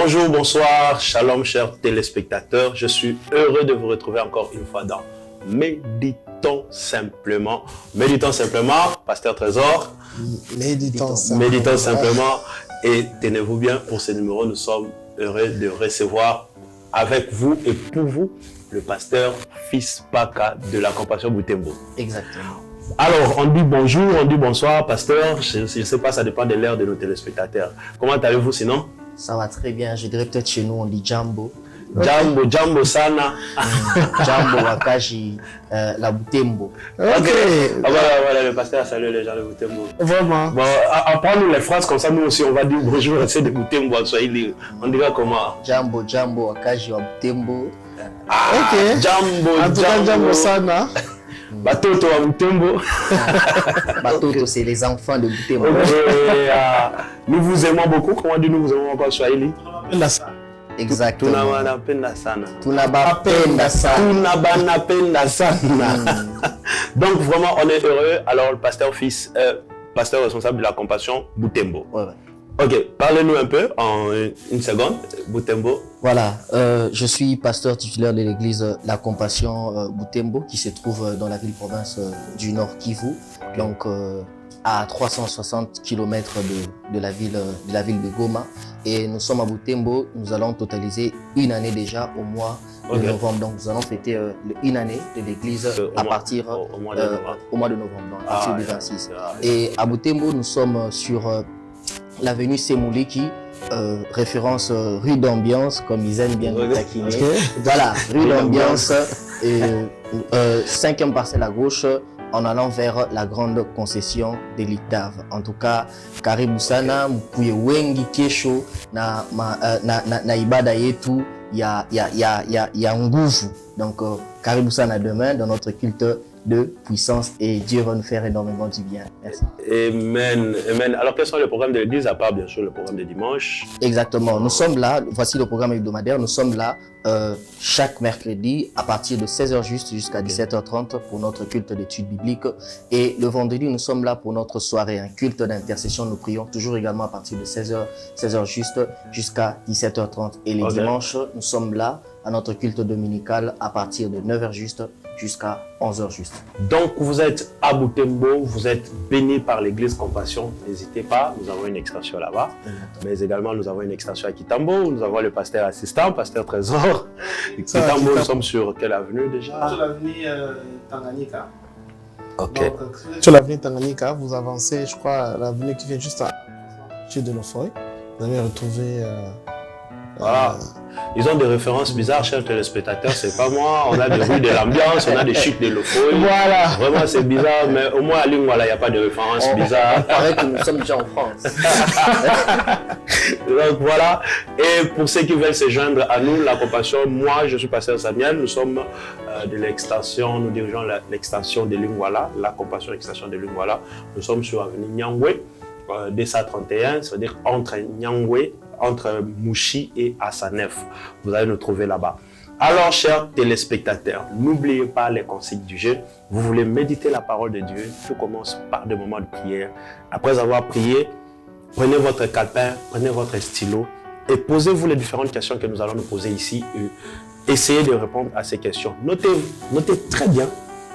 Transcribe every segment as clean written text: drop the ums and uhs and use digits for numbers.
Bonjour, bonsoir, shalom chers téléspectateurs. Je suis heureux de vous retrouver encore une fois dans Méditons simplement. Méditons simplement, Pasteur Trésor. Méditons simplement. Et tenez-vous bien, pour ce numéro, nous sommes heureux de recevoir avec vous et pour vous le pasteur Fils Paka de la Compassion Butembo. Exactement. Alors, on dit bonjour, on dit bonsoir, pasteur. Je ne sais pas, ça dépend de l'heure de nos téléspectateurs. Comment allez-vous sinon? Ça va très bien. Je dirais peut-être chez nous, on dit Jambo. Jambo sana. Jambo Wakaji, la Butembo. Ok. Ah, voilà, le pasteur a salué les gens de Butembo. Vraiment. Bon, apprends-nous les phrases comme ça, nous aussi, on va dire bonjour, c'est de Butembo en Swahili. On dira comment? Jambo Wakaji wa Butembo. Ah, ok. Jambo sana. Batoto à Butembo. Batoto, c'est les enfants de Butembo. Nous vous aimons beaucoup. Comment dire nous vous aimons encore Swahili? Exactement. Tunabapenda sana. Tunabapenda sana. Donc vraiment, on est heureux. Alors, le pasteur Fils, pasteur responsable de la Compassion Butembo. Ouais. Ok, parlez-nous un peu en une seconde, Butembo. Voilà, je suis pasteur titulaire de l'église La Compassion Butembo qui se trouve dans la ville-province du Nord Kivu, donc à 360 km de la ville de Goma. Et nous sommes à Butembo, nous allons totaliser une année déjà au mois de novembre. Donc nous allons fêter une année de l'église à partir au mois de novembre, donc à partir du 26. Et à Butembo, nous sommes sur l'avenue Semouliki, référence rue d'ambiance, comme ils aiment bien nous taquiner. Voilà, rue d'ambiance, 5e parcelle à gauche, en allant vers la grande concession de l'Ictave. En tout cas, karibu sana, mkuye wengi kesho na ibada yetu ya nguvu. Donc, karibu sana demain dans notre culte de puissance et Dieu va nous faire énormément du bien. Merci. Amen. Amen. Alors, quels sont les programmes de l'église à part bien sûr le programme de dimanche? Exactement. Nous sommes là, voici le programme hebdomadaire. Nous sommes là chaque mercredi à partir de 16h juste jusqu'à 17h30 pour notre culte d'études bibliques. Et le vendredi, nous sommes là pour notre soirée, un culte d'intercession. Nous prions toujours également à partir de 16h juste jusqu'à 17h30. Et les dimanches, nous sommes là à notre culte dominical à partir de 9h juste jusqu'à 11h juste. Donc, vous êtes à Butembo, vous êtes béni par l'église Compassion. N'hésitez pas, nous avons une extension là-bas. Mais également, nous avons une extension à Kitambo. Nous avons le pasteur assistant, pasteur Trésor. Kitambo, nous sommes sur quelle avenue déjà? Sur l'avenue Tanganyika. Ok. Donc, sur l'avenue Tanganyika, vous avancez, je crois, l'avenue qui vient juste à Chute de Lofoy. Vous allez retrouver... Voilà. Ils ont des références bizarres, chers téléspectateurs, c'est pas moi. On a des rues de l'ambiance, on a des chutes de Lofoy. Voilà. Vraiment, c'est bizarre, mais au moins à Lingwala, il n'y a pas de références bizarres. Il paraît que nous sommes déjà en France. Donc voilà. Et pour ceux qui veulent se joindre à nous, la Compassion, moi, je suis pasteur Samuel. Nous sommes de l'extension, nous dirigeons l'extension de Lingwala, la Compassion extension de Lingwala. Nous sommes sur l'avenue Nyangwe, DSA 31, c'est-à-dire entre Nyangwe, entre Mouchi et Assanef. Vous allez nous trouver là-bas. Alors, chers téléspectateurs, n'oubliez pas les consignes du jeu. Vous voulez méditer la parole de Dieu. Tout commence par des moments de prière. Après avoir prié, prenez votre calepin, prenez votre stylo et posez-vous les différentes questions que nous allons nous poser ici. Et essayez de répondre à ces questions. Notez très bien.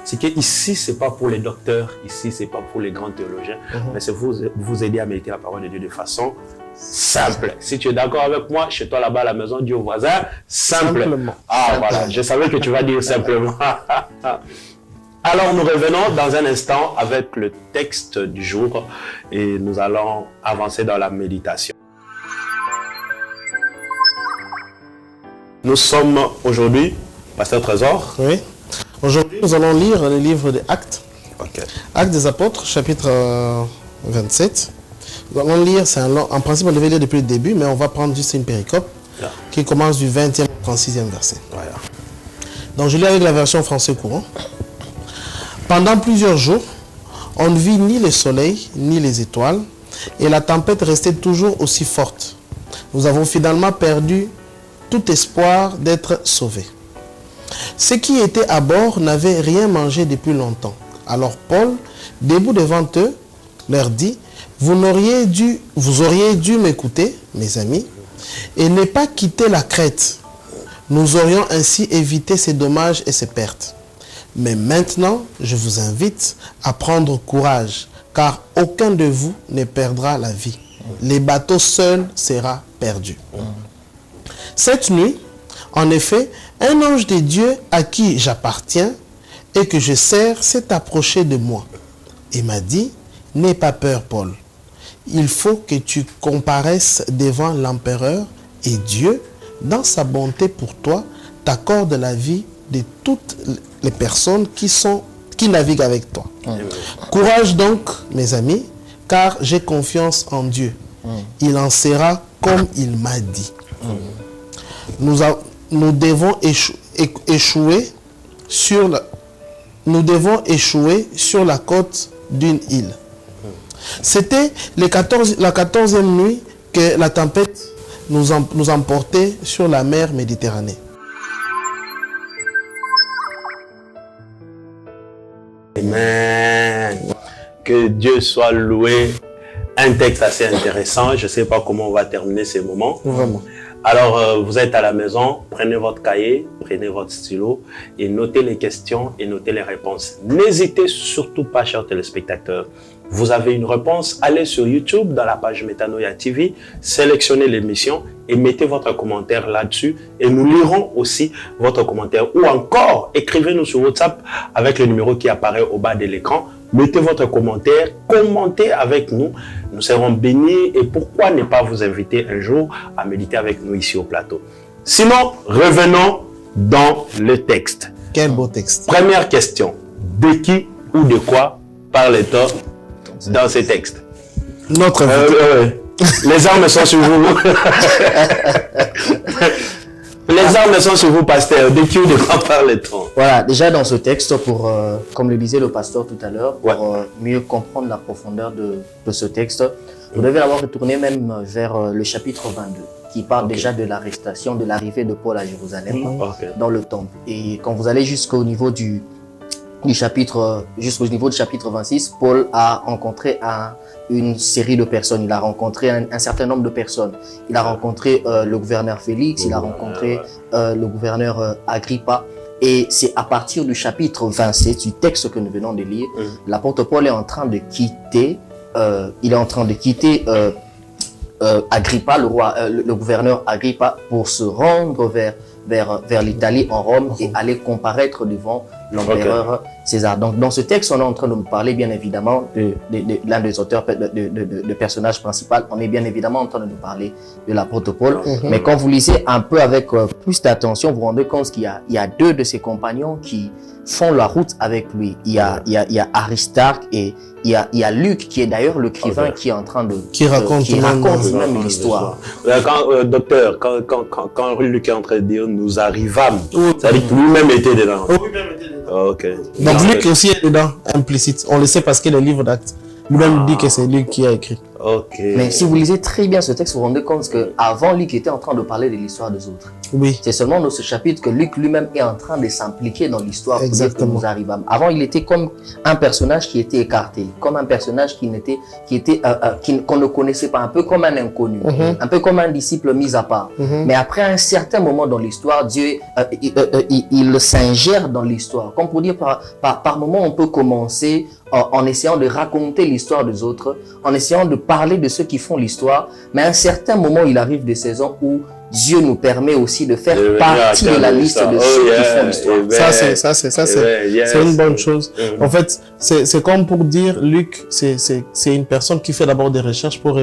C'est que ici, ce n'est pas pour les docteurs, ici, ce n'est pas pour les grands théologiens, mais c'est vous aider à méditer la parole de Dieu de façon simple. Si tu es d'accord avec moi, chez toi là-bas à la maison, dis au voisin, simplement. Ah voilà, je savais que tu vas dire simplement. Alors nous revenons dans un instant avec le texte du jour et nous allons avancer dans la méditation. Nous sommes aujourd'hui, Pasteur Trésor. Oui. Aujourd'hui, nous allons lire le livre des Actes. Actes des Apôtres, chapitre 27. Nous allons lire, en principe on devait lire depuis le début, mais on va prendre juste une péricope qui commence du 20e au 36e verset. Voilà. Donc je lis avec la version français courant. Pendant plusieurs jours, on ne vit ni le soleil ni les étoiles, et la tempête restait toujours aussi forte. Nous avons finalement perdu tout espoir d'être sauvés. Ceux qui étaient à bord n'avaient rien mangé depuis longtemps. Alors Paul, debout devant eux, leur dit: vous auriez dû m'écouter, mes amis, et n'ait pas quitté la Crète. Nous aurions ainsi évité ces dommages et ces pertes. Mais maintenant, je vous invite à prendre courage, car aucun de vous ne perdra la vie. Les bateaux seuls sera perdu. Cette nuit, en effet, un ange de Dieu à qui j'appartiens et que je sers s'est approché de moi et m'a dit, « N'aie pas peur, Paul. Il faut que tu comparaisses devant l'empereur et Dieu, dans sa bonté pour toi, t'accorde la vie de toutes les personnes qui naviguent avec toi. Courage donc, mes amis, car j'ai confiance en Dieu. Il en sera comme il m'a dit. Nous devons échouer sur la côte d'une île. C'était la 14e nuit que la tempête nous emportait sur la mer Méditerranée. Amen. Que Dieu soit loué. Un texte assez intéressant. Je ne sais pas comment on va terminer ces moments. Vraiment. Alors, vous êtes à la maison, prenez votre cahier, prenez votre stylo et notez les questions et notez les réponses. N'hésitez surtout pas, chers téléspectateurs. Vous avez une réponse, allez sur YouTube, dans la page Metanoia TV, sélectionnez l'émission et mettez votre commentaire là-dessus et nous lirons aussi votre commentaire. Ou encore, écrivez-nous sur WhatsApp avec le numéro qui apparaît au bas de l'écran. Mettez votre commentaire, commentez avec nous, nous serons bénis et pourquoi ne pas vous inviter un jour à méditer avec nous ici au plateau. Sinon, revenons dans le texte. Quel beau texte. Première question, de qui ou de quoi parle-t-on dans ces textes? Notre les armes sont sur vous. Les armes sont sur vous, pasteur. De qui ou de quoi parle-t-on? Voilà, déjà dans ce texte, pour, comme le disait le pasteur tout à l'heure, pour mieux comprendre la profondeur de ce texte, vous devez avoir retourné même vers le chapitre 22, qui parle déjà de l'arrestation, de l'arrivée de Paul à Jérusalem, dans le temple. Et quand vous allez jusqu'au niveau du chapitre 26, Paul a rencontré une série de personnes. Il a rencontré un certain nombre de personnes. Il a rencontré le gouverneur Félix, il a rencontré le gouverneur Agrippa. Et c'est à partir du chapitre 27, du texte que nous venons de lire, l'apôtre Paul est en train de quitter, Agrippa, le gouverneur Agrippa, pour se rendre vers l'Italie, en Rome, et aller comparaître devant l'empereur César. Donc, dans ce texte, on est en train de nous parler, bien évidemment, de l'un des auteurs, de personnage principal. On est bien évidemment en train de nous parler de l'apôtre Paul. Mais quand vous lisez un peu avec plus d'attention, vous vous rendez compte qu'il y a deux de ses compagnons qui font la route avec lui. Il y a Aristarque et il y a Luc, qui est d'ailleurs l'écrivain qui est en train de... Qui raconte même l'histoire. Docteur, quand Luc est en train de dire « nous arrivâmes », ça veut dire que lui-même était dedans. Lui-même était dedans. Donc Luc aussi est dedans, implicite. On le sait parce que le livre d'Actes lui-même dit que c'est Luc qui a écrit. Mais si vous lisez très bien ce texte, vous vous rendez compte qu'avant, Luc était en train de parler de l'histoire des autres. Oui. C'est seulement dans ce chapitre que Luc lui-même est en train de s'impliquer dans l'histoire pour dire que nous arrivâmes. Avant, il était comme un personnage qui était écarté, comme un personnage qu'on ne connaissait pas, un peu comme un inconnu, un peu comme un disciple mis à part. Mais après un certain moment dans l'histoire, Dieu, il s'ingère dans l'histoire. Comme pour dire, par moment, on peut commencer en essayant de raconter l'histoire des autres, en essayant de parler de ceux qui font l'histoire, mais à un certain moment, il arrive des saisons où Dieu nous permet aussi de faire partie de la liste de ceux qui font l'histoire. C'est une bonne chose. En fait, c'est comme pour dire, Luc, c'est une personne qui fait d'abord des recherches pour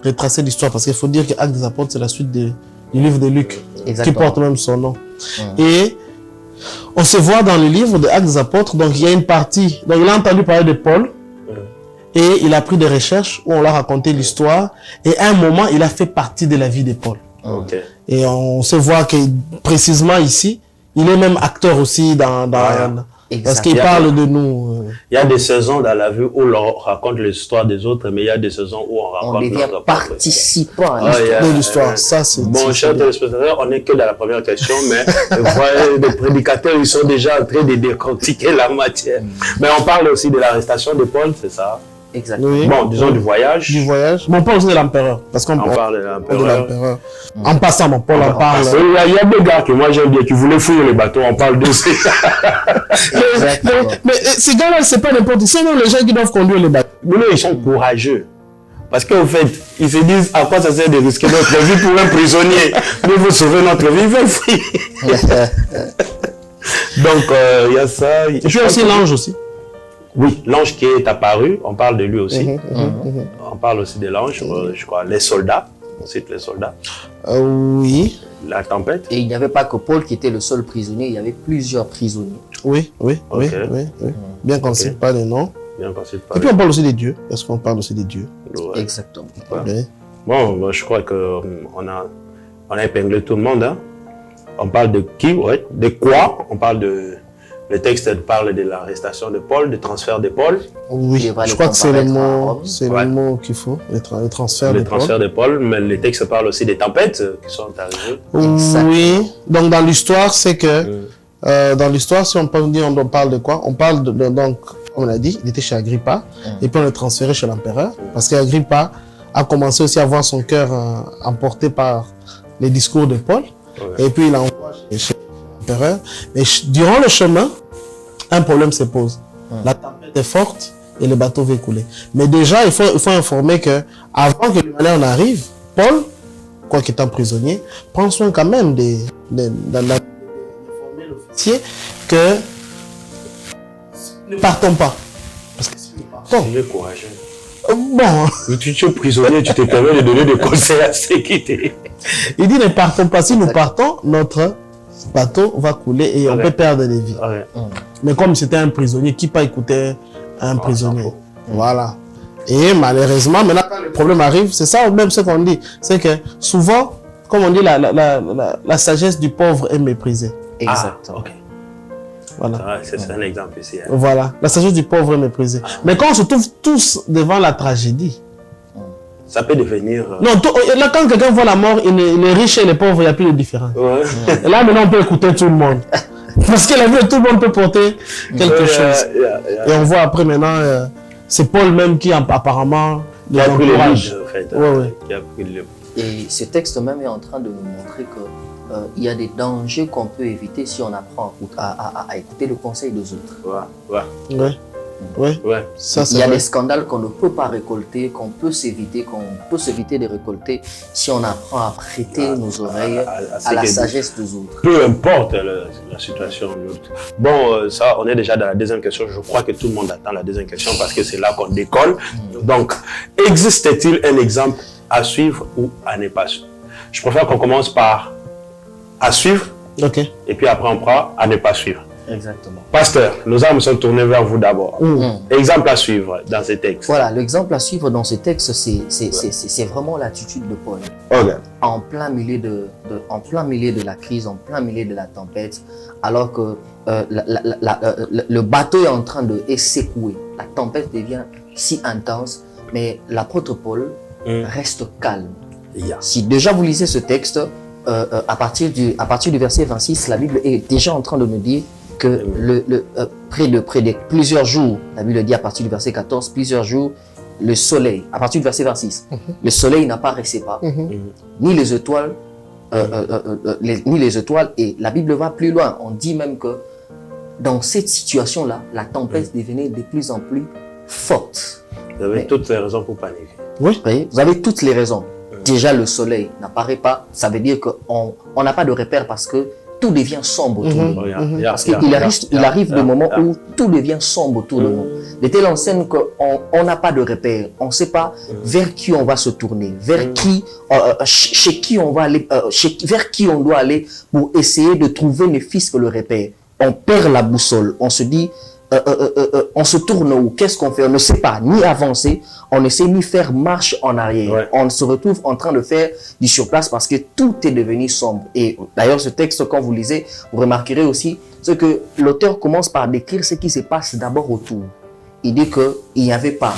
retracer l'histoire, parce qu'il faut dire que Actes des Apôtres, c'est la suite du livre de Luc, qui porte même son nom. Et on se voit dans le livre de Actes des Apôtres, donc il y a une partie, donc il a entendu parler de Paul, et il a pris des recherches où on l'a raconté l'histoire, et à un moment, il a fait partie de la vie de Paul. Et on se voit que précisément ici, il est même acteur aussi parce qu'il parle de nous. Il y a des saisons dans la vie où l'on raconte l'histoire des autres, mais il y a des saisons où on raconte devient participant à l'histoire. Bon, chers téléspectateurs, on n'est que dans la première question, mais voyez, les prédicateurs, ils sont déjà en train de décortiquer la matière. Mais on parle aussi de l'arrestation de Paul, c'est ça? Exactement. Oui. Bon, disons du voyage. Du voyage. Mais on parle aussi de l'empereur. Parce qu'on On parle de l'empereur. En passant, mon Paul en parle. Il y a des gars que moi j'aime bien qui voulaient fouiller les bateaux, on parle de ça. Mais ces gars-là, c'est pas n'importe qui. C'est même les gens qui doivent conduire les bateaux. Mais là, ils sont courageux. Parce qu'en fait, ils se disent à quoi ça sert de risquer notre vie pour un prisonnier. Nous vous sauver notre vie, ils veulent fuir. Donc, il y a ça. Et puis aussi l'ange aussi. Oui, l'ange qui est apparu, on parle de lui aussi. On parle aussi de l'ange, je crois. Les soldats, on cite les soldats. Oui. La tempête. Et il n'y avait pas que Paul qui était le seul prisonnier, il y avait plusieurs prisonniers. Oui. Bien qu'on ne cite pas les noms. Bien qu'on cite pas. Et puis on parle aussi des dieux. Est-ce qu'on parle aussi des dieux? Ouais. Exactement. Ouais. Bon, je crois qu'on a épinglé tout le monde. Hein. On parle de qui, ouais, de quoi? On parle de... Le texte parle de l'arrestation de Paul, du transfert de Paul. Oui, je crois que c'est le mot qu'il faut, le transfert de Paul. Mais le texte parle aussi des tempêtes qui sont arrivées. Oui, donc dans l'histoire, c'est que, dans l'histoire, si on peut dire, on parle de quoi? On parle donc, comme on a dit, il était chez Agrippa, et puis on l'a transféré chez l'empereur, parce qu'Agrippa a commencé aussi à avoir son cœur emporté par les discours de Paul, et puis il envoie chez l'empereur. Mais durant le chemin, un problème se pose. La tempête est forte et le bateau va couler. Mais déjà, il faut informer que avant que le malheur n'arrive, Paul, quoi qu'il est un prisonnier, prend soin quand même d'informer l'officier que ne partons pas. Parce que si nous partons... Il est courageux. Bon. Mais tu es prisonnier, tu te permets de donner des conseils à ceux qui t'aident. Il dit ne partons pas. Si nous partons, notre bateau va couler et on peut perdre des vies. Mais comme c'était un prisonnier, qui pas écouter un prisonnier? Voilà. Et malheureusement, maintenant quand le problème arrive, c'est ça même ce qu'on dit. C'est que souvent, comme on dit, la sagesse du pauvre est méprisée. Exactement. Ok. Voilà. C'est un exemple ici. Hein. Voilà. La sagesse du pauvre est méprisée. Mais quand on se trouve tous devant la tragédie, ça peut devenir... Non, là, quand quelqu'un voit la mort, les riches et les pauvres, il n'y a plus de différence. Ouais. Et là, maintenant, on peut écouter tout le monde. Parce que la vie de tout le monde peut porter quelque chose. Et on voit après, maintenant, c'est Paul même qui, apparemment, qui a pris le lead, en fait. Qui a pris le... Et ce texte même est en train de nous montrer que il y a des dangers qu'on peut éviter si on apprend à écouter le conseil des autres. Ça, il y a des scandales qu'on ne peut pas récolter, qu'on peut s'éviter de récolter si on apprend à prêter nos oreilles à la sagesse des autres. Peu importe la situation. Bon, ça, on est déjà dans la deuxième question. Je crois que tout le monde attend la deuxième question parce que c'est là qu'on décolle. Donc, existe-t-il un exemple à suivre ou à ne pas suivre? Je préfère qu'on commence par à suivre, et puis après on prend à ne pas suivre. Exactement. Pasteur, nos âmes sont tournées vers vous d'abord. Exemple à suivre dans ces textes. Voilà, l'exemple à suivre dans ces textes, c'est vraiment l'attitude de Paul. En plein milieu de la crise, en plein milieu de la tempête, alors que le bateau est en train de s'écouer. La tempête devient si intense, mais l'apôtre Paul reste calme. Si déjà vous lisez ce texte, à partir du verset 26, la Bible est déjà en train de nous dire que près de plusieurs jours, la Bible dit à partir du verset 14, plusieurs jours, le soleil, à partir du verset 26, le soleil n'apparaissait ses pas, ni les étoiles, et la Bible va plus loin. On dit même que dans cette situation-là, la tempête devenait de plus en plus forte. Vous avez toutes les raisons pour paniquer. Oui, vous avez toutes les raisons. Déjà, le soleil n'apparaît pas, ça veut dire qu'on n'a pas de repère parce que tout devient sombre autour de nous. Parce qu'il arrive des moments où tout devient sombre autour de nous. De telle enseigne qu'on n'a pas de repère, on ne sait pas vers qui on va se tourner, vers qui, chez qui on va aller, vers qui on doit aller pour essayer de trouver ne fût-ce que le repère. On perd la boussole, on se dit, on se tourne où? Qu'est-ce qu'on fait? On ne sait pas ni avancer, on ne sait ni faire marche en arrière. On se retrouve en train de faire du surplace parce que tout est devenu sombre. Et d'ailleurs, ce texte, quand vous lisez, vous remarquerez aussi ce que l'auteur commence par décrire ce qui se passe d'abord autour. Il dit qu'il n'y avait pas,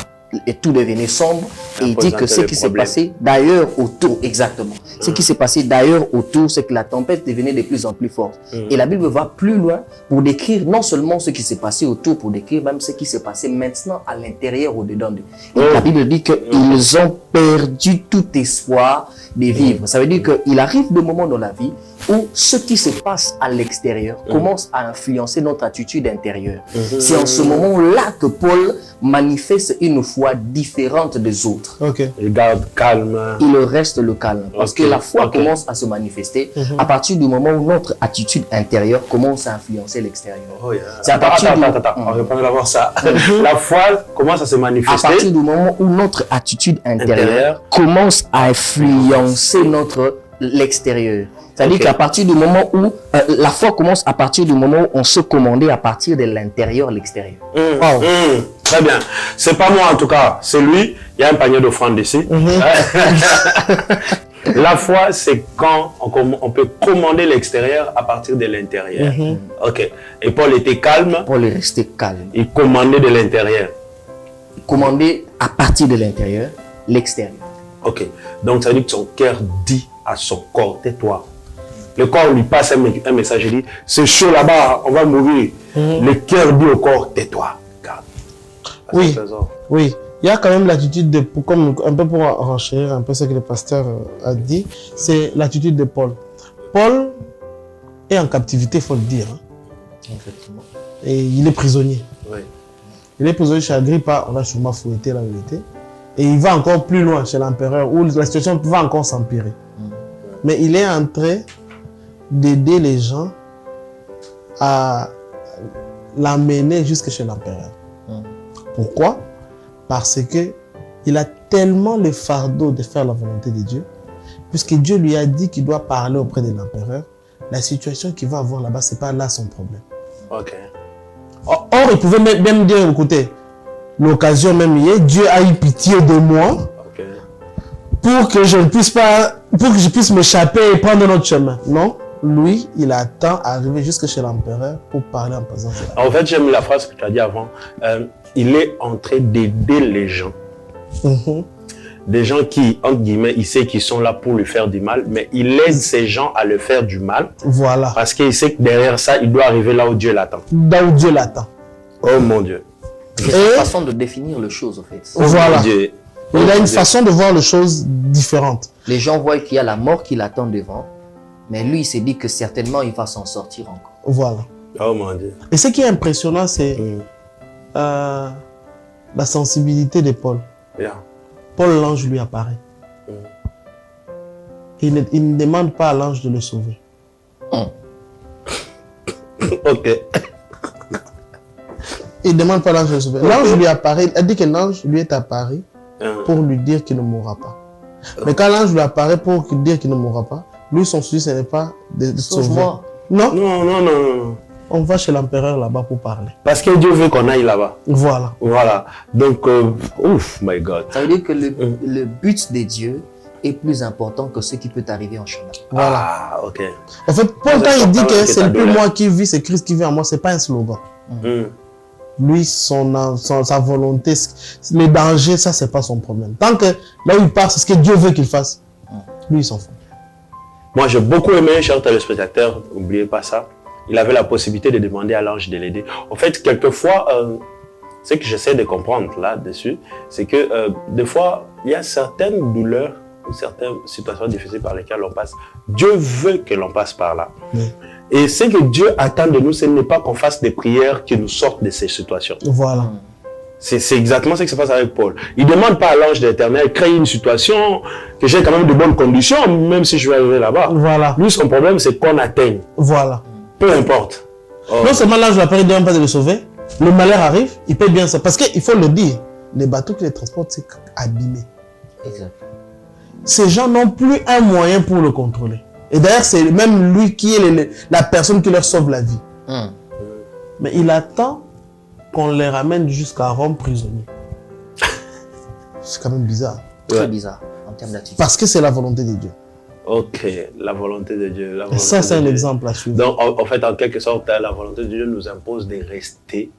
et tout devenait sombre, Et il dit que ce qui s'est passé d'ailleurs autour, exactement, ce qui s'est passé d'ailleurs autour, c'est que la tempête devenait de plus en plus forte. Et la Bible va plus loin pour décrire non seulement ce qui s'est passé autour, pour décrire même ce qui s'est passé maintenant à l'intérieur, au-dedans d'eux. La Bible dit qu'ils ont perdu tout espoir de vivre. Ça veut dire qu'il arrive des moments dans la vie où ce qui se passe à l'extérieur commence à influencer notre attitude intérieure. C'est en ce moment-là que Paul manifeste une foi différente des autres. Il garde calme. Il reste le calme. Parce que la foi commence à se manifester à partir du moment où notre attitude intérieure commence à influencer l'extérieur. C'est à partir on va pas d'abord ça. La foi commence à se manifester. À partir du moment où notre attitude intérieure commence à influencer l'extérieur. C'est-à-dire qu'à partir du moment où la foi commence à partir du moment où on se commandait à partir de l'intérieur l'extérieur. Très bien. C'est pas moi en tout cas, c'est lui. Il y a un panier d'offrandes ici. La foi, c'est quand on peut commander l'extérieur à partir de l'intérieur. Ok. Et Paul était calme. Paul est resté calme. Il commandait de l'intérieur. Commander à partir de l'intérieur l'extérieur. Ok. Donc ça veut dire que son cœur dit à son corps, tais-toi. Le corps lui passe un message, il dit, c'est chaud là-bas, on va mourir. Le cœur dit au corps, tais-toi. Oui, oui. Il y a quand même l'attitude de, comme un peu pour renchérir un peu ce que le pasteur a dit, c'est l'attitude de Paul. Paul est en captivité, il faut le dire. Effectivement. Et il est prisonnier. Oui. Il est prisonnier chez Agrippa, on a sûrement fouetté la vérité. Et il va encore plus loin chez l'empereur, où la situation va encore s'empirer. Mais il est en train d'aider les gens à l'amener jusque chez l'empereur. Pourquoi? Parce que il a tellement le fardeau de faire la volonté de Dieu, puisque Dieu lui a dit qu'il doit parler auprès de l'empereur. La situation qu'il va avoir là-bas, c'est pas là son problème. Ok. Or, il pouvait même dire, écoutez, l'occasion même y est, Dieu a eu pitié de moi, pour que je ne puisse pas, pour que je puisse m'échapper et prendre notre chemin. Non, lui, il attend arriver jusque chez l'empereur pour parler en présence de l'empereur. En fait, j'aime la phrase que tu as dit avant. Il est en train d'aider les gens. Des gens qui, entre guillemets, il sait qu'ils sont là pour lui faire du mal, mais il aide ces gens à le faire du mal. Voilà. Parce qu'il sait que derrière ça, il doit arriver là où Dieu l'attend. Là où Dieu l'attend. Oh mon Dieu. C'est une façon de définir les choses, en fait. Voilà. Il a une façon de voir les choses différentes. Les gens voient qu'il y a la mort qui l'attend devant, mais lui, il s'est dit que certainement, il va s'en sortir encore. Voilà. Oh mon Dieu. Et ce qui est impressionnant, c'est la sensibilité de Paul. Paul, l'ange, lui apparaît. Il ne demande pas à l'ange de le sauver. Ok. Il ne demande pas à l'ange de le sauver. L'ange lui apparaît, il dit que l'ange lui est apparu pour lui dire qu'il ne mourra pas. Mais quand l'ange lui apparaît pour lui dire qu'il ne mourra pas, lui, son souci, ce n'est pas de sauver. Non. Non. On va chez l'empereur là-bas pour parler. Parce que Dieu veut qu'on aille là-bas. Voilà. Donc, ouf, my God. Ça veut dire que le but de Dieu est plus important que ce qui peut arriver en chemin. Voilà. Ah, ok. En fait, Paul, quand il dit que c'est plus moi qui vis, c'est Christ qui vit en moi, c'est pas un slogan. Lui, sa volonté, les dangers, ça, c'est pas son problème. Tant que là où il part, c'est ce que Dieu veut qu'il fasse. Lui, il s'en fout. Moi, j'ai beaucoup aimé, chers téléspectateurs, n'oubliez pas ça. Il avait la possibilité de demander à l'ange de l'aider. En fait, quelquefois, ce que j'essaie de comprendre là-dessus, c'est que des fois, il y a certaines douleurs ou certaines situations difficiles par lesquelles on passe. Dieu veut que l'on passe par là. Et ce que Dieu attend de nous, ce n'est pas qu'on fasse des prières qui nous sortent de ces situations. Voilà. C'est exactement ce qui se passe avec Paul. Il ne demande pas à l'ange de l'Éternel, crée une situation, que j'ai quand même de bonnes conditions, même si je vais arriver là-bas. Voilà. Lui, son problème, c'est qu'on atteigne. Voilà. Peu importe. Non seulement l'ange l'apparaît, il ne demande pas de le sauver, le malheur arrive, il paie bien ça. Parce qu'il faut le dire, les bateaux qui les transportent, c'est abîmé. Exact. Ces gens n'ont plus un moyen pour le contrôler. Et d'ailleurs, c'est même lui qui est la personne qui leur sauve la vie. Mais il attend qu'on les ramène jusqu'à Rome prisonniers. C'est quand même bizarre. Très bizarre en termes d'attitude. Parce que c'est la volonté de Dieu. Ok, la volonté de Dieu. Et ça, c'est un exemple à suivre. Donc, en fait, en quelque sorte, la volonté de Dieu nous impose de rester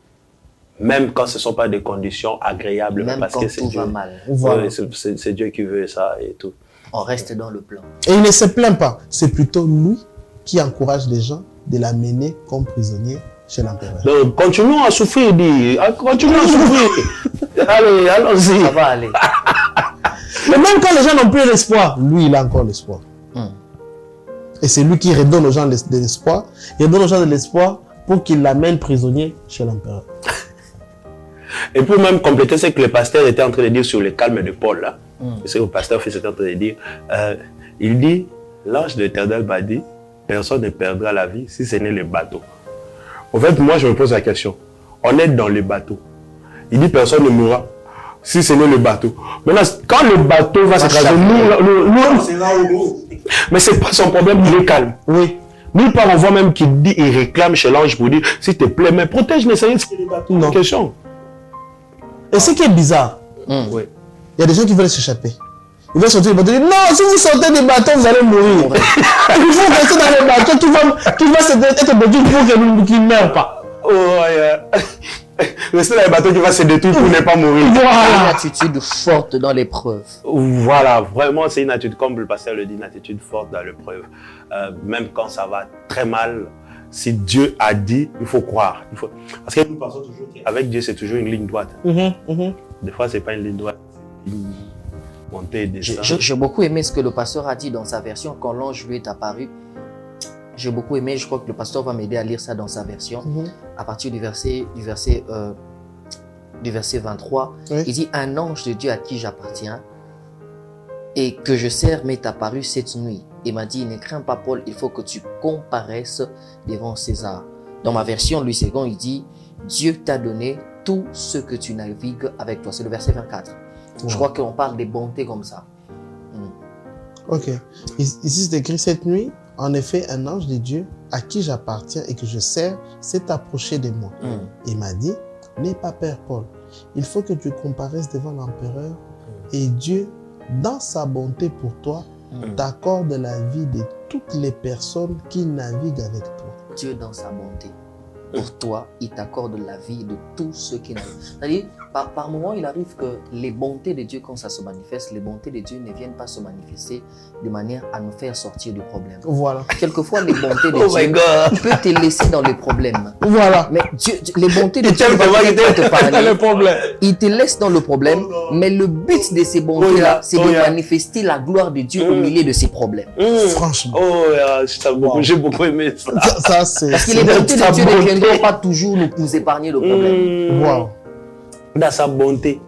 Même quand ce ne sont pas des conditions agréables, Même parce quand que c'est tout Dieu. va mal. Voilà. Oui, c'est Dieu qui veut ça et tout. On reste dans le plan. Et il ne se plaint pas. C'est plutôt lui qui encourage les gens de l'amener comme prisonnier chez l'empereur. Donc, continuons à souffrir, dit. Continuons à souffrir. Allez, allons-y. Ça va aller. Mais même quand les gens n'ont plus l'espoir, lui, il a encore l'espoir. Et c'est lui qui redonne aux gens de l'espoir. Il redonne aux gens de l'espoir pour qu'il l'amène prisonnier chez l'empereur. Et pour même compléter ce que le pasteur était en train de dire sur le calme de Paul, là, ce que le pasteur fils était en train de dire, il dit, l'ange de l'Éternel m'a dit, personne ne perdra la vie si ce n'est le bateau. En fait, moi, je me pose la question. On est dans le bateau. Il dit, personne ne mourra si ce n'est le bateau. Maintenant, quand le bateau va s'écraser, mais c'est pas son problème, il est calme. Oui. Nulle part, on voit même qu'il dit, il réclame chez l'ange pour dire, s'il te plaît, mais protège les Seigneurs, c'est le bateau. Non. Question. Et ce qui est bizarre, Oui. il y a des gens qui veulent s'échapper. Ils veulent sortir du bateau. Ils disent, non, si vous sortez du bateau, vous allez mourir. Il faut rester dans le bateau qui va être détruit pour qu'il ne meure pas. Oh, rester dans le bateau qui va se détruire pour ne pas mourir. Une Voilà. attitude forte dans l'épreuve. Voilà, vraiment, c'est une attitude, comme le pasteur le dit, une attitude forte dans l'épreuve. Même quand ça va très mal, si Dieu a dit, il faut croire. Parce que nous pensons toujours qu'avec Dieu, c'est toujours une ligne droite. Des fois, ce n'est pas une ligne droite, c'est une montée et descente. J'ai beaucoup aimé ce que le pasteur a dit dans sa version quand l'ange lui est apparu. J'ai beaucoup aimé, je crois que le pasteur va m'aider à lire ça dans sa version. À partir du verset 23, Oui. il dit, un ange de Dieu à qui j'appartiens et que je sers m'est apparu cette nuit. Et m'a dit, ne crains pas Paul, il faut que tu comparaisses devant César. Dans ma version, Louis II, il dit, Dieu t'a donné tout ce que tu navigues avec toi. C'est le verset 24. Je crois qu'on parle des bontés comme ça. Ok. Ici, c'est écrit cette nuit. En effet, un ange de Dieu à qui j'appartiens et que je sers s'est approché de moi. Il m'a dit, n'aie pas peur, Paul. Il faut que tu comparaisses devant l'empereur et Dieu, dans sa bonté pour toi, t'accorde la vie de toutes les personnes qui naviguent avec toi. Dieu, dans sa bonté, pour toi, il t'accorde la vie de tous ceux qui n'arrivent. C'est-à-dire, par moment, il arrive que les bontés de Dieu, quand ça se manifeste, les bontés de Dieu ne viennent pas se manifester de manière à nous faire sortir du problème. Voilà. Quelquefois, les bontés de Oh my Dieu God. peuvent te laisser dans le problème. Voilà. Mais Dieu, les bontés de Dieu tu ne vont vas peut-être pas te parler. Le problème. Il te laisse dans le problème, mais le but de ces bontés-là, c'est de manifester la gloire de Dieu au milieu de ces problèmes. Franchement. Oh, j'ai beaucoup aimé ça. Ça, c'est... Parce que les bontés de Dieu ne viendront pas toujours nous épargner le problème. Wow. Dans sa bonté,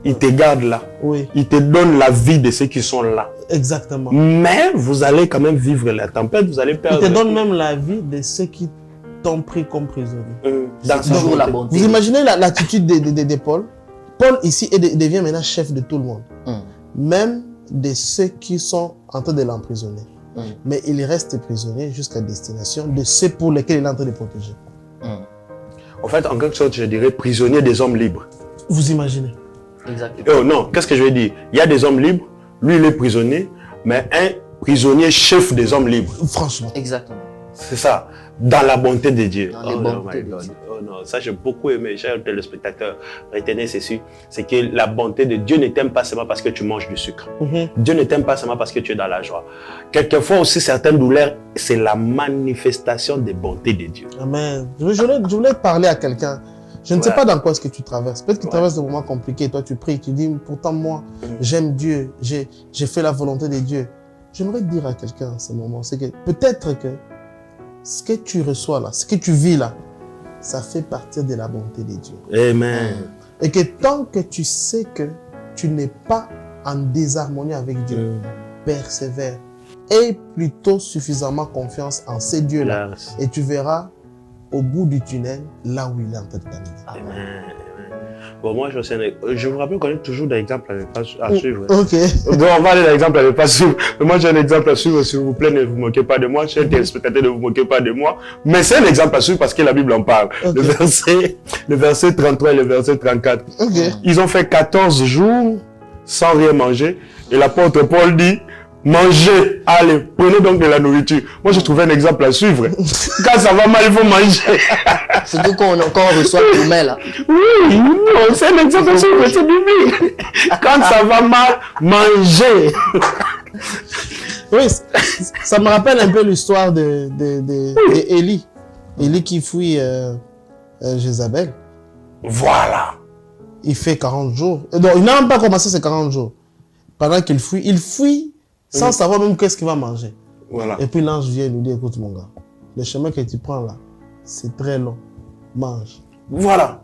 il te garde là. Oui, Il te donne la vie de ceux qui sont là. exactement. Mais vous allez quand même vivre la tempête, vous allez Il perdre. te donne même la vie de ceux qui t'ont pris comme prisonnier. Dans sa Toujours la bonté. bonté. Vous imaginez l'attitude de Paul? Paul ici devient maintenant chef de tout le monde. Même de ceux qui sont en train de l'emprisonner. Mais il reste prisonnier jusqu'à destination de ceux pour lesquels il est en train de protéger. En fait, en quelque sorte, je dirais prisonnier des hommes libres. Vous imaginez? Exactement. Oh non, qu'est-ce que je veux dire? Il y a des hommes libres, lui il est prisonnier, mais un prisonnier chef des hommes libres. Franchement. Exactement. C'est ça, dans la bonté de Dieu. Dans les bontés de Dieu. Oh non, ça j'ai beaucoup aimé, chers téléspectateurs. Retenez ceci, c'est que la bonté de Dieu ne t'aime pas seulement parce que tu manges du sucre. Dieu ne t'aime pas seulement parce que tu es dans la joie. Quelquefois aussi, certaines douleurs, c'est la manifestation des bontés de Dieu. Amen. Je voulais parler à quelqu'un. Je ne sais pas dans quoi est-ce que tu traverses. Peut-être que tu traverses des moments compliqués. Toi, tu pries, tu dis, pourtant moi, j'aime Dieu, j'ai fait la volonté de Dieu. J'aimerais dire à quelqu'un en ce moment, c'est que peut-être que ce que tu reçois là, ce que tu vis là, ça fait partie de la bonté de Dieu. Amen. Et que tant que tu sais que tu n'es pas en désharmonie avec Dieu, persévère. Aie plutôt suffisamment confiance en ces dieux-là. Et tu verras au bout du tunnel, là où il est en train de t'amener. Amen. Bon, moi, je vous rappelle qu'on a toujours des exemples à suivre. Ok. Donc, on va aller dans l'exemple à ne pas suivre. Mais moi, j'ai un exemple à suivre, s'il vous plaît, ne vous moquez pas de moi. Chers téléspectateurs, ne vous moquez pas de moi. Mais c'est un exemple à suivre parce que la Bible en parle. Okay. Le verset 33 et le verset 34. Ok. Ils ont fait 14 jours sans rien manger. Et l'apôtre Paul dit, Mangez, allez, prenez donc de la nourriture. Moi, je trouvais un exemple à suivre. Quand ça va mal, il faut manger. Surtout quand on reçoit le mail là. Oui, non, c'est un exemple à suivre, c'est biblique. Quand ça va mal, mangez. Oui, ça me rappelle un peu l'histoire de Élie. Élie qui fuit Jézabel. Voilà. Il fait 40 jours. Donc, il n'a même pas commencé ses 40 jours. Pendant qu'il fuit sans savoir même qu'est-ce qu'il va manger. Voilà. Et puis l'ange vient et lui dit, écoute mon gars, le chemin que tu prends là, c'est très long. Mange. Voilà.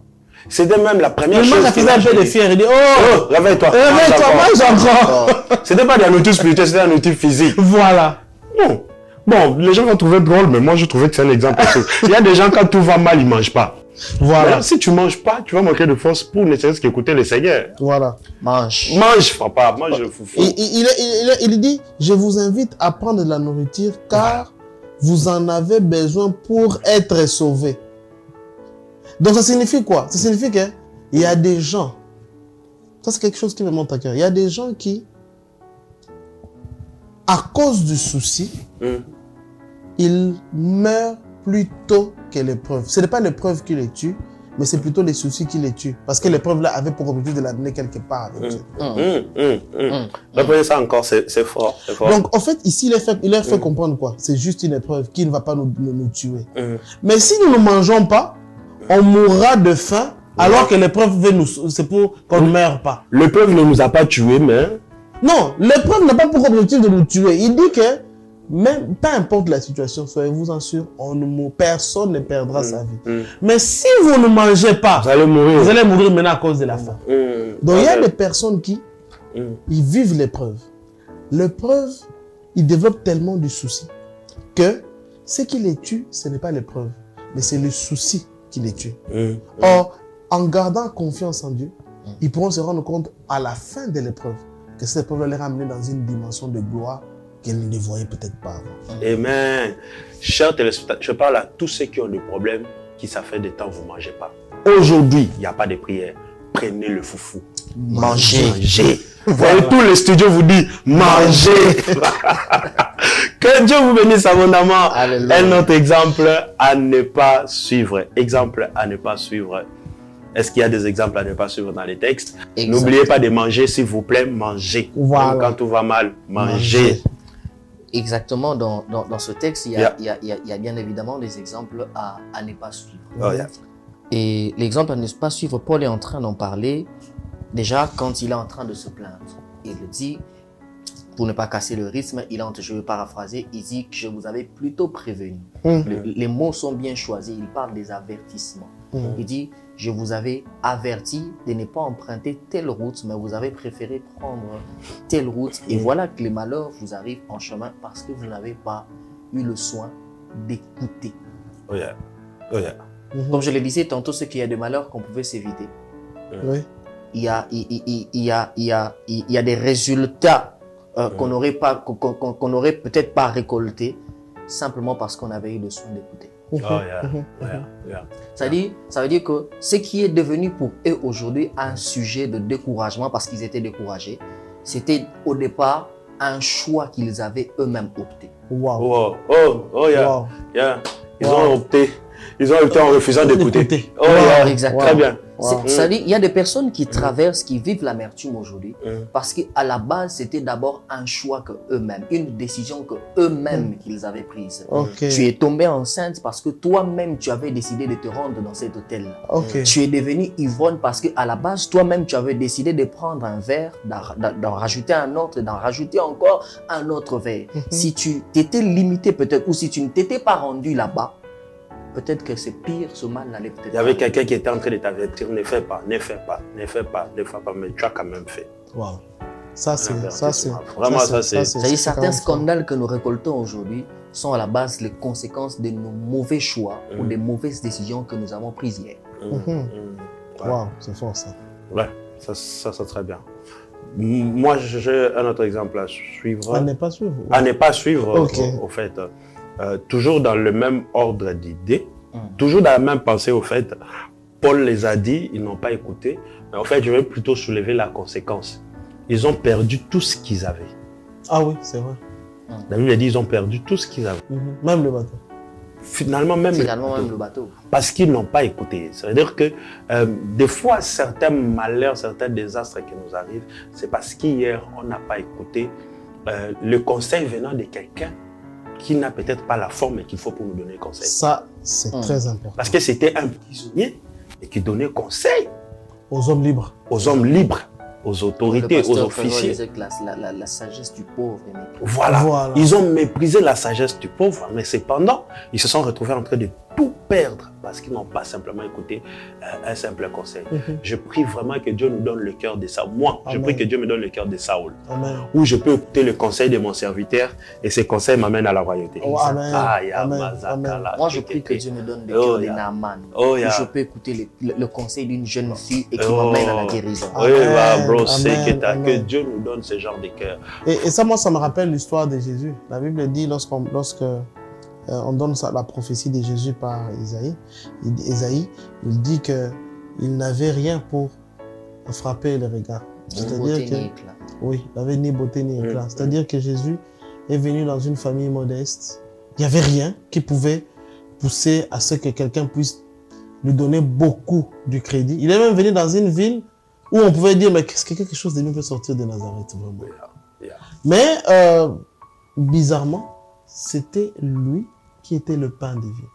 C'était même la première chose. Il mange, faisait un peu de fier. Il dit, oh, réveille-toi. Réveille-toi, mange encore. C'était pas de la nourriture spirituelle, c'était de la nourriture physique. Voilà. Non. Bon, les gens vont trouver drôle, mais moi je trouvais que c'est un exemple. Il y a des gens, quand tout va mal, ils ne mangent pas. Voilà. Mais si tu ne manges pas, tu vas manquer de force pour ne serait-ce qu'écouter le Seigneur. Voilà. Mange. Mange, papa, mange le foufou. Il dit, je vous invite à prendre de la nourriture car vous en avez besoin pour être sauvés. Donc ça signifie quoi? Ça signifie qu'il y a des gens, ça c'est quelque chose qui me monte à cœur, il y a des gens qui, à cause du souci, ils meurent plus tôt que l'épreuve. Ce n'est pas l'épreuve qui les tue, mais c'est plutôt les soucis qui les tuent. Parce que l'épreuve là avait pour objectif de l'amener quelque part avec Dieu. Reprenez ça encore, c'est fort, c'est fort. Donc en fait, ici, il leur fait comprendre quoi? C'est juste une épreuve qui ne va pas nous tuer. Mais si nous ne mangeons pas, on mourra de faim, alors que l'épreuve veut nous... C'est pour qu'on ne meure pas. L'épreuve ne nous a pas tués, mais... Non, l'épreuve n'a pas pour objectif de nous tuer. Il dit que, même, peu importe la situation, soyez-vous-en sûrs, personne ne perdra sa vie. Mais si vous ne mangez pas, vous allez mourir. Vous allez mourir maintenant à cause de la faim. Donc il y a des personnes qui, ils vivent l'épreuve. L'épreuve, ils développent tellement du souci que ce qui les tue, ce n'est pas l'épreuve, mais c'est le souci qui les tue. Or, en gardant confiance en Dieu, ils pourront se rendre compte à la fin de l'épreuve que cette épreuve va les ramener dans une dimension de gloire qu'ils ne voyaient peut-être pas avant. Amen. Chers téléspectateurs, je parle à tous ceux qui ont des problèmes, qui ça fait des temps vous ne mangez pas. Aujourd'hui, il n'y a pas de prière. Prenez le foufou. Mangez. Mangez. Voilà. Tous les studios vous disent mangez. Que Dieu vous bénisse abondamment. Alléluia. Un autre exemple à ne pas suivre. Exemple à ne pas suivre. Est-ce qu'il y a des exemples à ne pas suivre dans les textes? N'oubliez pas de manger, s'il vous plaît, mangez. Voilà. Même quand tout va mal, mangez. Exactement, dans ce texte, il y a bien évidemment des exemples à ne pas suivre. Oh, yeah. Et l'exemple à ne pas suivre, Paul est en train d'en parler déjà quand il est en train de se plaindre. Il le dit, pour ne pas casser le rythme, je vais paraphraser, il dit que je vous avais plutôt prévenu. Les mots sont bien choisis, il parle des avertissements. Il dit, je vous avais averti de ne pas emprunter telle route, mais vous avez préféré prendre telle route. Et voilà que les malheurs vous arrivent en chemin parce que vous n'avez pas eu le soin d'écouter. Oh yeah. Oh yeah. Comme je le disais tantôt, ce qu'il y a de malheurs qu'on pouvait s'éviter. Oui. Il y a des résultats qu'on n'aurait peut-être pas récoltés simplement parce qu'on avait eu le soin d'écouter. Oh yeah. Yeah. Ça veut dire que ce qui est devenu pour eux aujourd'hui un sujet de découragement parce qu'ils étaient découragés, c'était au départ un choix qu'ils avaient eux-mêmes opté. Wow. Oh yeah. Wow. Yeah. Ils ont opté. Ils ont opté en refusant d'écouter. Oh Wow, yeah. exactement. Très bien. Ça dit, il y a des personnes qui traversent, qui vivent l'amertume aujourd'hui parce qu'à la base, c'était d'abord un choix que eux-mêmes, une décision que eux-mêmes qu'ils avaient prise. Okay. Tu es tombé enceinte parce que toi-même, tu avais décidé de te rendre dans cet hôtel. Okay. Tu es devenu ivrogne parce qu'à la base, toi-même, tu avais décidé de prendre un verre, d'en rajouter un autre, d'en rajouter encore un autre verre. Si tu t'étais limité peut-être, ou si tu ne t'étais pas rendu là-bas, peut-être que c'est pire, ce mal n'allait peut-être pas. Il y avait quelqu'un qui était en train de t'avertir, ne fais pas, mais tu as quand même fait. Wow. Ça c'est vraiment ça c'est. C'est-à-dire certains scandales que nous récoltons aujourd'hui sont à la base les conséquences de nos mauvais choix ou des mauvaises décisions que nous avons prises hier. Wow, c'est fort ça. Ouais, ça c'est très bien. Moi, j'ai un autre exemple à suivre. À ne pas suivre. À ne pas suivre, Okay. au fait. Toujours dans le même ordre d'idées, toujours dans la même pensée, au fait. Paul les a dit, ils n'ont pas écouté. Mais en fait, je vais plutôt soulever la conséquence. Ils ont perdu tout ce qu'ils avaient. Ah oui, c'est vrai. La Bible dit ils ont perdu tout ce qu'ils avaient. Même le bateau. Finalement, même le bateau. Parce qu'ils n'ont pas écouté. Ça veut dire que des fois, certains malheurs, certains désastres qui nous arrivent, c'est parce qu'hier, on n'a pas écouté le conseil venant de quelqu'un qui n'a peut-être pas la forme qu'il faut pour nous donner conseil. Ça, c'est très important. Parce que c'était un prisonnier et qui donnait conseil aux hommes libres. Aux hommes libres, aux autorités, aux officiers. La sagesse du pauvre. Voilà. Ils ont méprisé la sagesse du pauvre, mais cependant, ils se sont retrouvés en train de tout perdre parce qu'ils n'ont pas simplement écouté un simple conseil. Je prie vraiment que Dieu nous donne le cœur de Saoul. Moi, je prie que Dieu me donne le cœur de Saoul. Où je peux écouter le conseil de mon serviteur et ces conseils m'amènent à la royauté. Moi, je prie que Dieu me donne le cœur de Naaman. Où je peux écouter le conseil d'une jeune fille et qui m'amène à la guérison. Oui, bro, c'est que Dieu nous donne ce genre de cœur. Et ça, moi, ça me rappelle l'histoire de Jésus. La Bible dit, lorsque on donne la prophétie de Jésus par Isaïe, il dit qu'il n'avait rien pour frapper le regard. C'est-à-dire que, oui, il n'avait ni beauté ni éclat. C'est-à-dire que Jésus est venu dans une famille modeste. Il n'y avait rien qui pouvait pousser à ce que quelqu'un puisse lui donner beaucoup du crédit. Il est même venu dans une ville où on pouvait dire, mais est-ce que quelque chose de nous peut sortir de Nazareth, vraiment? Mais, bizarrement, c'était lui qui était le pain de vie.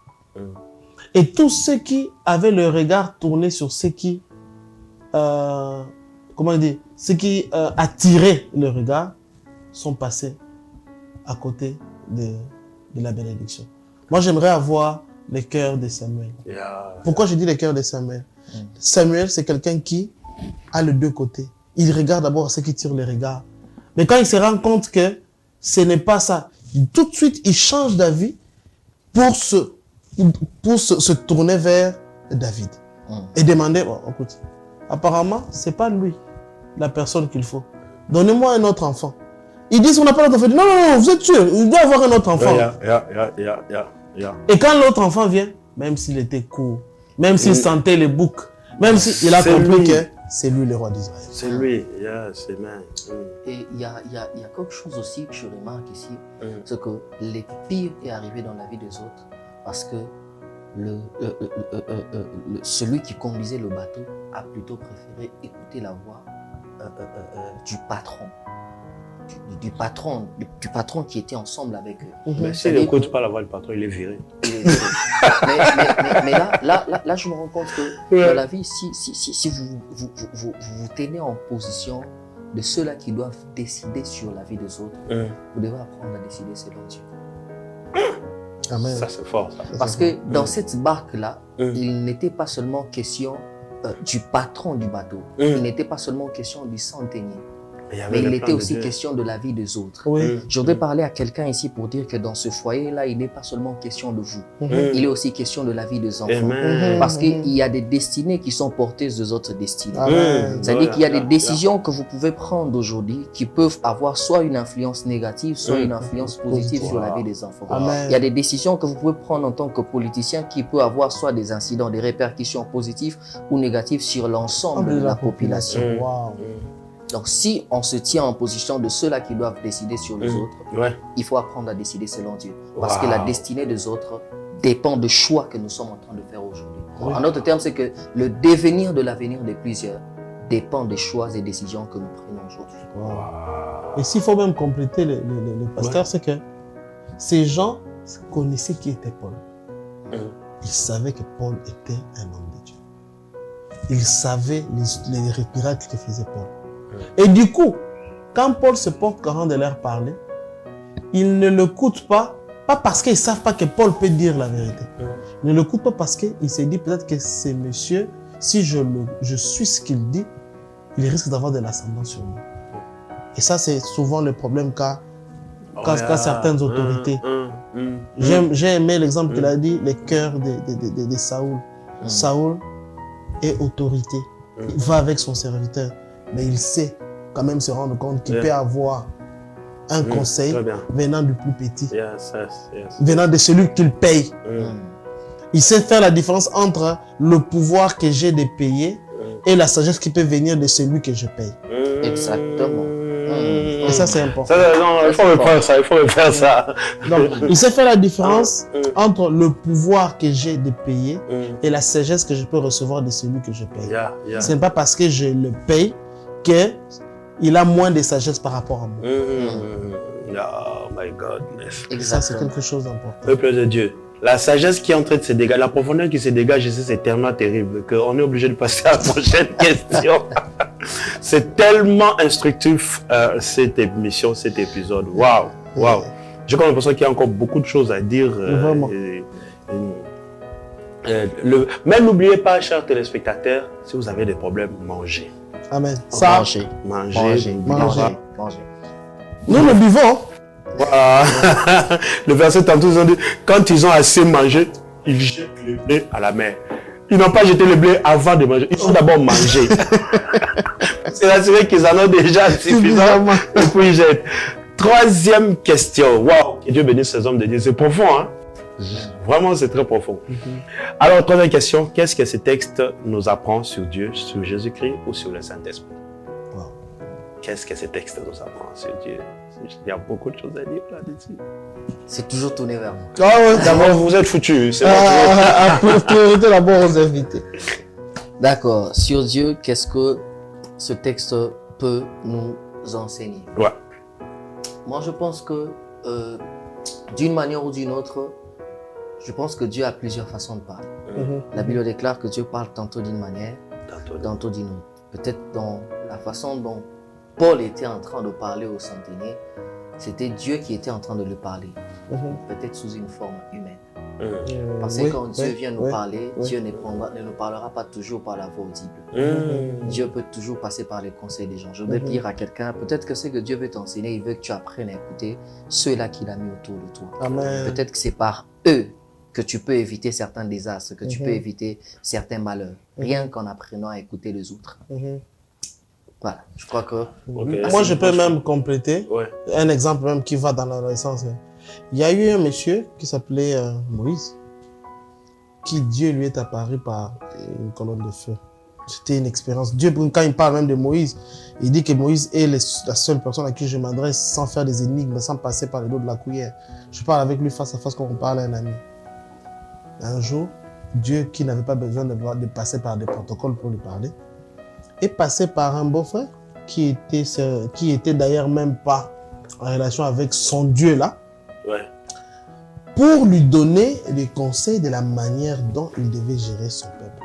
Et tous ceux qui avaient le regard tourné sur ceux qui, ceux qui attiraient le regard, sont passés à côté de la bénédiction. Moi, j'aimerais avoir le cœur de Samuel. Pourquoi je dis le cœur de Samuel? Samuel, c'est quelqu'un qui a les deux côtés. Il regarde d'abord ceux qui tirent le regard. Mais quand il se rend compte que ce n'est pas ça, tout de suite, il change d'avis pour se tourner vers David. Et demander, bon, écoute, apparemment, c'est pas lui, la personne qu'il faut. Donnez-moi un autre enfant. Ils disent qu'on n'a pas d'autre enfant. Non, non, non, vous êtes sûr, il doit avoir un autre enfant. Et quand l'autre enfant vient, même s'il était court, même s'il sentait les boucs, même s'il a compris que c'est lui le roi d'Israël. C'est lui, c'est lui. Et il y a quelque chose aussi que je remarque ici, c'est que le pire est arrivé dans la vie des autres parce que celui qui conduisait le bateau a plutôt préféré écouter la voix du patron. Du patron qui était ensemble avec eux. Mais s'il n'écoute pas la voix du patron, il est viré. Mais là, je me rends compte que dans la vie, si vous tenez en position de ceux-là qui doivent décider sur la vie des autres, vous devez apprendre à décider selon Dieu. Amen. Ça, c'est fort. Ça. Parce que dans cette barque-là, il n'était pas seulement question du patron du bateau. Il n'était pas seulement question du centenier. Mais il était aussi question de la vie des autres. Je voudrais parler à quelqu'un ici pour dire que dans ce foyer-là, il n'est pas seulement question de vous. Il est aussi question de la vie des enfants. Parce qu'il y a des destinées qui sont porteuses des autres destinées. C'est-à-dire qu'il y a des décisions que vous pouvez prendre aujourd'hui qui peuvent avoir soit une influence négative, soit une influence positive sur la vie des enfants. Il y a des décisions que vous pouvez prendre en tant que politicien qui peuvent avoir soit des incidents, des répercussions positives ou négatives sur l'ensemble de la population. Donc, si on se tient en position de ceux-là qui doivent décider sur les autres, il faut apprendre à décider selon Dieu. Parce que la destinée des autres dépend des choix que nous sommes en train de faire aujourd'hui. En d'autres termes, c'est que le devenir de l'avenir de plusieurs dépend des choix et décisions que nous prenons aujourd'hui. Et s'il faut même compléter le pasteur, c'est que ces gens connaissaient qui était Paul. Ils savaient que Paul était un homme de Dieu. Ils savaient les miracles que faisait Paul. Et du coup, quand Paul se porte garant de leur parler, ils ne l'écoutent pas parce qu'ils ne savent pas que Paul peut dire la vérité. Ils ne l'écoutent pas parce qu'il s'est dit peut-être que ces messieurs, si je suis ce qu'il dit, il risque d'avoir de l'ascendant sur moi. Et ça, c'est souvent le problème qu'a certaines autorités. J'ai aimé l'exemple qu'il a dit, les cœurs de Saoul. Saoul est autorité. Il va avec son serviteur. Mais il sait quand même se rendre compte qu'il peut avoir un conseil venant du plus petit, venant de celui qu'il paye. Il sait faire la différence entre le pouvoir que j'ai de payer et la sagesse qui peut venir de celui que je paye. Exactement. Et ça, c'est important. Non, il faut refaire ça. Donc, il sait faire la différence entre le pouvoir que j'ai de payer et la sagesse que je peux recevoir de celui que je paye. Ce n'est pas parce que je le paye qu'il a moins de sagesse par rapport à moi. Oh my goodness. Et ça, c'est quelque chose d'important. Peuple de Dieu. La sagesse qui est en train de se dégager, la profondeur qui se dégage ici, c'est tellement terrible qu'on est obligé de passer à la prochaine question. C'est tellement instructif, cette émission, cet épisode. Waouh, waouh. J'ai comme l'impression qu'il y a encore beaucoup de choses à dire. Vraiment. Mais n'oubliez pas, chers téléspectateurs, si vous avez des problèmes, mangez. Amen. Mangez. Nous, nous buvons. Voilà. Le verset tantôt, ils ont dit, quand ils ont assez mangé, ils jettent le blé à la mer. Ils n'ont pas jeté le blé avant de manger, ils ont d'abord mangé. C'est assuré qu'ils en ont déjà suffisamment et puis ils jettent. Troisième question. Waouh, que Dieu bénisse ces hommes de Dieu. C'est profond, hein? Vraiment, c'est très profond. Alors, troisième question, qu'est-ce que ce texte nous apprend sur Dieu, sur Jésus-Christ ou sur le Saint-Esprit? Qu'est-ce que ce texte nous apprend sur Dieu? Il y a beaucoup de choses à dire là-dessus. C'est toujours tourné vers moi. Ah ouais, d'abord, vous êtes foutus. C'est priorité d'abord aux invités. D'accord. Sur Dieu, qu'est-ce que ce texte peut nous enseigner? Ouais. Moi, je pense que d'une manière ou d'une autre, je pense que Dieu a plusieurs façons de parler. La Bible déclare que Dieu parle tantôt d'une manière, tantôt d'une autre. Peut-être dans la façon dont Paul était en train de parler aux centeniers, c'était Dieu qui était en train de lui parler, peut-être sous une forme humaine. Parce que quand Dieu vient nous parler, Dieu ne nous parlera pas toujours par la voix audible. Dieu peut toujours passer par les conseils des gens. Je voudrais dire à quelqu'un, peut-être que c'est que Dieu veut t'enseigner, il veut que tu apprennes à écouter ceux-là qu'il a mis autour de toi. Peut-être que c'est par eux que tu peux éviter certains désastres, que tu peux éviter certains malheurs, rien qu'en apprenant à écouter les autres. Voilà, je crois que... Moi, je peux même compléter un exemple même qui va dans le sens. Il y a eu un monsieur qui s'appelait Moïse, qui Dieu lui est apparu par une colonne de feu. C'était une expérience. Dieu, quand il parle même de Moïse, il dit que Moïse est la seule personne à qui je m'adresse sans faire des énigmes, sans passer par le dos de la cuillère. Je parle avec lui face à face comme on parle à un ami. Un jour, Dieu, qui n'avait pas besoin de passer par des protocoles pour lui parler, est passé par un beau-frère qui était d'ailleurs même pas en relation avec son Dieu là, pour lui donner des conseils de la manière dont il devait gérer son peuple.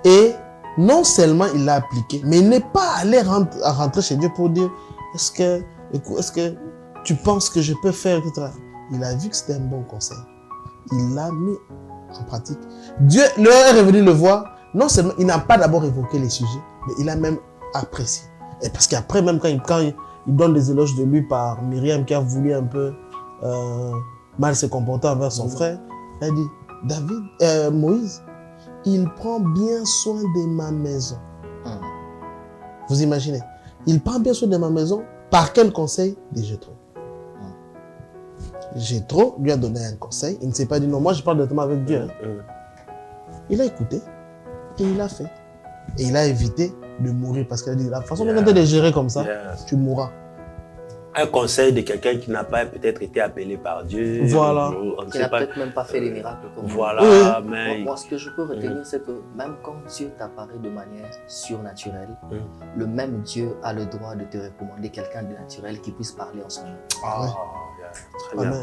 Et non seulement il l'a appliqué, mais il n'est pas allé rentrer chez Dieu pour dire est-ce que tu penses que je peux faire, etc. Il a vu que c'était un bon conseil. Il l'a mis en pratique. Dieu est revenu le voir. Non seulement il n'a pas d'abord évoqué les sujets, mais il a même apprécié. Et parce qu'après, même quand il donne des éloges de lui par Myriam qui a voulu un peu mal se comporter envers son frère, il a dit, Moïse, il prend bien soin de ma maison. Vous imaginez? Il prend bien soin de ma maison. Par quel conseil? De Jéthro. Jéthro lui a donné un conseil. Il ne s'est pas dit non, moi je parle directement avec Dieu. Il a écouté. Et il a fait. Et il a évité de mourir parce qu'il a dit, la façon dont tu es géré comme ça, tu mourras. Un conseil de quelqu'un qui n'a pas peut-être été appelé par Dieu. Voilà. Qui n'a peut-être même pas fait les miracles comme voilà. Mais... Moi, ce que je peux retenir, c'est que même quand Dieu t'apparaît de manière surnaturelle, le même Dieu a le droit de te recommander quelqu'un de naturel qui puisse parler en son nom.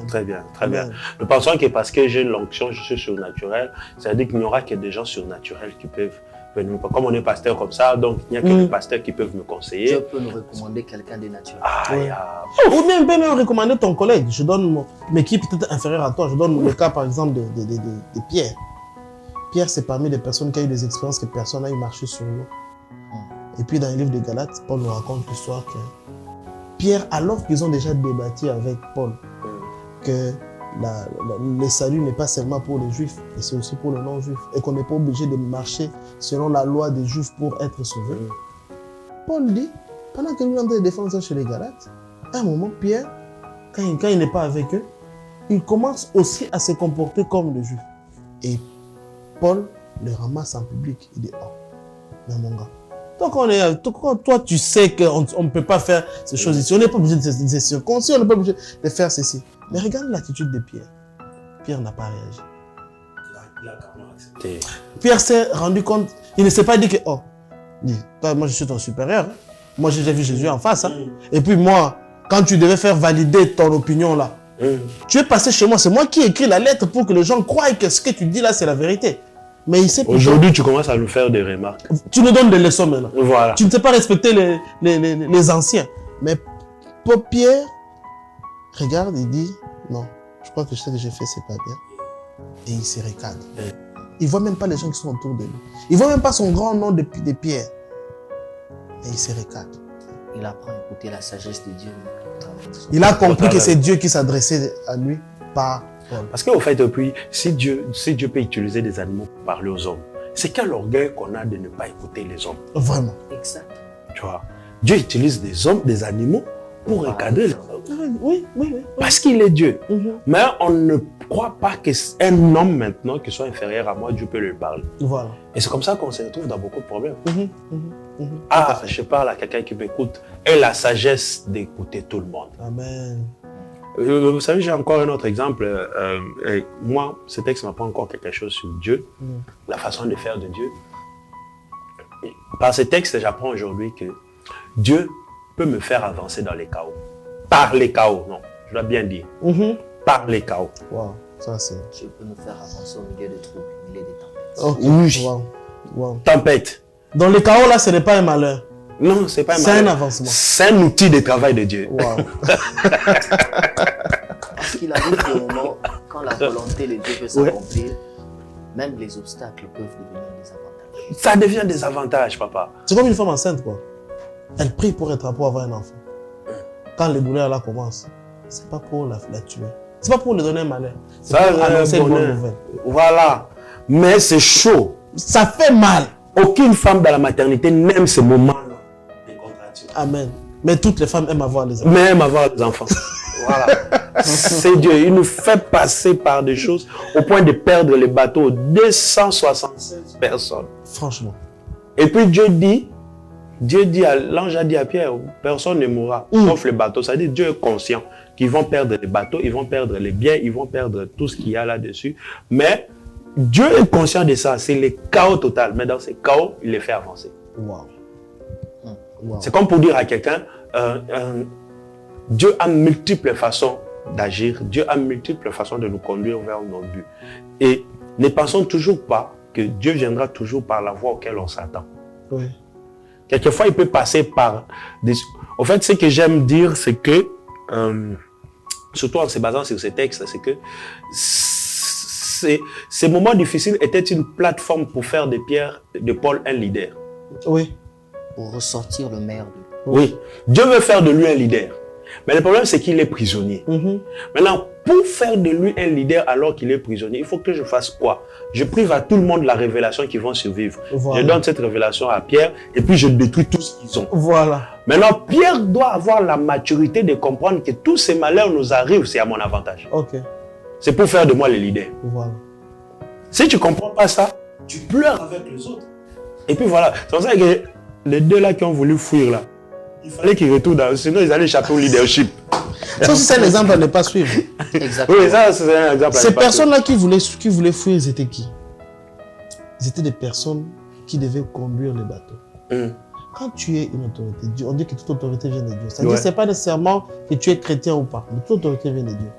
Très bien. Nous pensons que parce que j'ai l'onction, je suis surnaturel, ça veut dire qu'il n'y aura que des gens surnaturels qui peuvent venir. Comme on est pasteur comme ça, donc il n'y a que des pasteurs qui peuvent me conseiller. Dieu peut nous recommander quelqu'un de naturel. Ou bien il peut même recommander ton collègue. Je donne mais qui est peut-être inférieur à toi. Je donne le cas par exemple de Pierre. Pierre, c'est parmi les personnes qui ont eu des expériences que personne n'a eu marché sur l'eau. Et puis dans le livre de Galates, Paul nous raconte l'histoire que Pierre, alors qu'ils ont déjà débattu avec Paul, que le salut n'est pas seulement pour les juifs, mais c'est aussi pour les non-juifs, et qu'on n'est pas obligé de marcher selon la loi des juifs pour être sauvé. Paul dit, pendant que nous sommes en train de défendre ça chez les Galates, à un moment, Pierre, quand il n'est pas avec eux, il commence aussi à se comporter comme les juifs. Et Paul le ramasse en public. Il dit, oh, mais mon gars, Donc, toi, tu sais qu'on ne peut pas faire ces choses ici. On n'est pas obligé de se circoncire, on n'est pas obligé de faire ceci. Mais regarde l'attitude de Pierre. Pierre n'a pas réagi. Il a carrément accepté. Pierre s'est rendu compte, il ne s'est pas dit que, oh, toi, moi je suis ton supérieur. Hein. Moi j'ai vu Jésus en face. Hein. Et puis moi, quand tu devais faire valider ton opinion là, tu es passé chez moi, c'est moi qui ai écrit la lettre pour que les gens croient que ce que tu dis là c'est la vérité. Mais il sait aujourd'hui, tu commences à nous faire des remarques. Tu nous donnes des leçons maintenant. Voilà. Tu ne sais pas respecter les anciens. Mais pour Pierre, regarde, il dit, non, je crois que ce que j'ai fait, c'est pas bien. Et il se recadre. Il ne voit même pas les gens qui sont autour de lui. Il ne voit même pas son grand nom de Pierre. Et il se recadre. Il apprend à écouter la sagesse de Dieu. Il a compris que c'est Dieu qui s'adressait à lui par Paul. Parce qu'au fait, depuis, si Dieu peut utiliser des animaux pour parler aux hommes, c'est quel orgueil qu'on a de ne pas écouter les hommes. Vraiment. Exact. Tu vois, Dieu utilise des hommes, des animaux pour recadrer les hommes. Oui. Parce qu'il est Dieu. Mais on ne croit pas qu'un homme maintenant qui soit inférieur à moi, Dieu peut lui parler. Voilà. Et c'est comme ça qu'on se retrouve dans beaucoup de problèmes. Ah, je parle à quelqu'un qui m'écoute. Et la sagesse d'écouter tout le monde. Amen. Vous savez, j'ai encore un autre exemple. Moi, ce texte m'apprend encore quelque chose sur Dieu, la façon de faire de Dieu. Par ce texte, j'apprends aujourd'hui que Dieu peut me faire avancer dans les chaos. Par les chaos, non, je dois bien dire. Par les chaos. Wow, ça c'est... Dieu peut nous faire avancer au milieu des troubles, au milieu des tempêtes. Okay. Oui. Wow. Tempête. Dans les chaos là, ce n'est pas un malheur. Non, c'est pas un malheur. C'est un avancement. C'est un outil de travail de Dieu. Wow. Parce qu'il arrive des moments quand la volonté de Dieu peut s'accomplir, même les obstacles peuvent devenir des avantages. Ça devient des avantages, papa. C'est comme une femme enceinte, quoi. Elle prie pour avoir un enfant. Quand les douleurs là commencent, c'est pas pour la tuer. C'est pas pour lui donner un malheur. C'est pour annoncer une bonne nouvelle. Voilà. Mais c'est chaud. Ça fait mal. Aucune femme dans la maternité n'aime ce moment-là. Amen. Mais toutes les femmes aiment avoir les enfants. Mais aiment avoir des enfants. Voilà. C'est Dieu. Il nous fait passer par des choses au point de perdre les bateaux. 276 personnes. Franchement. Et puis Dieu dit, l'ange a dit à Pierre, personne ne mourra, sauf les bateaux. Ça veut dire Dieu est conscient qu'ils vont perdre les bateaux, ils vont perdre les biens, ils vont perdre tout ce qu'il y a là-dessus. Mais Dieu est conscient de ça. C'est le chaos total. Mais dans ces chaos, il les fait avancer. Wow. C'est comme pour dire à quelqu'un, Dieu a multiples façons d'agir. Dieu a multiples façons de nous conduire vers nos buts. Et ne pensons toujours pas que Dieu viendra toujours par la voie auquel on s'attend. Oui. Quelquefois, il peut passer par des... En fait, ce que j'aime dire, c'est que, surtout en se basant sur ces textes, c'est que ces moments difficiles étaient une plateforme pour faire de Paul un leader. Oui. Pour ressortir le meilleur de lui. Oui. Dieu veut faire de lui un leader. Mais le problème, c'est qu'il est prisonnier. Maintenant, pour faire de lui un leader alors qu'il est prisonnier, il faut que je fasse quoi? Je prive à tout le monde la révélation qui vont survivre. Voilà. Je donne cette révélation à Pierre et puis je détruis tout ce qu'ils ont. Voilà. Maintenant, Pierre doit avoir la maturité de comprendre que tous ces malheurs nous arrivent, c'est à mon avantage. Ok. C'est pour faire de moi le leader. Voilà. Si tu ne comprends pas ça, tu pleures avec les autres. Et puis voilà. C'est pour ça que les deux là qui ont voulu fuir là, il fallait qu'ils retournent, sinon ils allaient échapper au leadership. Ça aussi, c'est un exemple à ne pas suivre. Exactement. Oui, ça c'est un exemple. Ces personnes-là qui voulaient fuir, ils étaient qui? Ils étaient des personnes qui devaient conduire les bateaux. Quand tu es une autorité, on dit que toute autorité vient de Dieu. C'est-à-dire que ce n'est pas nécessairement que tu es chrétien ou pas, mais toute autorité vient de Dieu.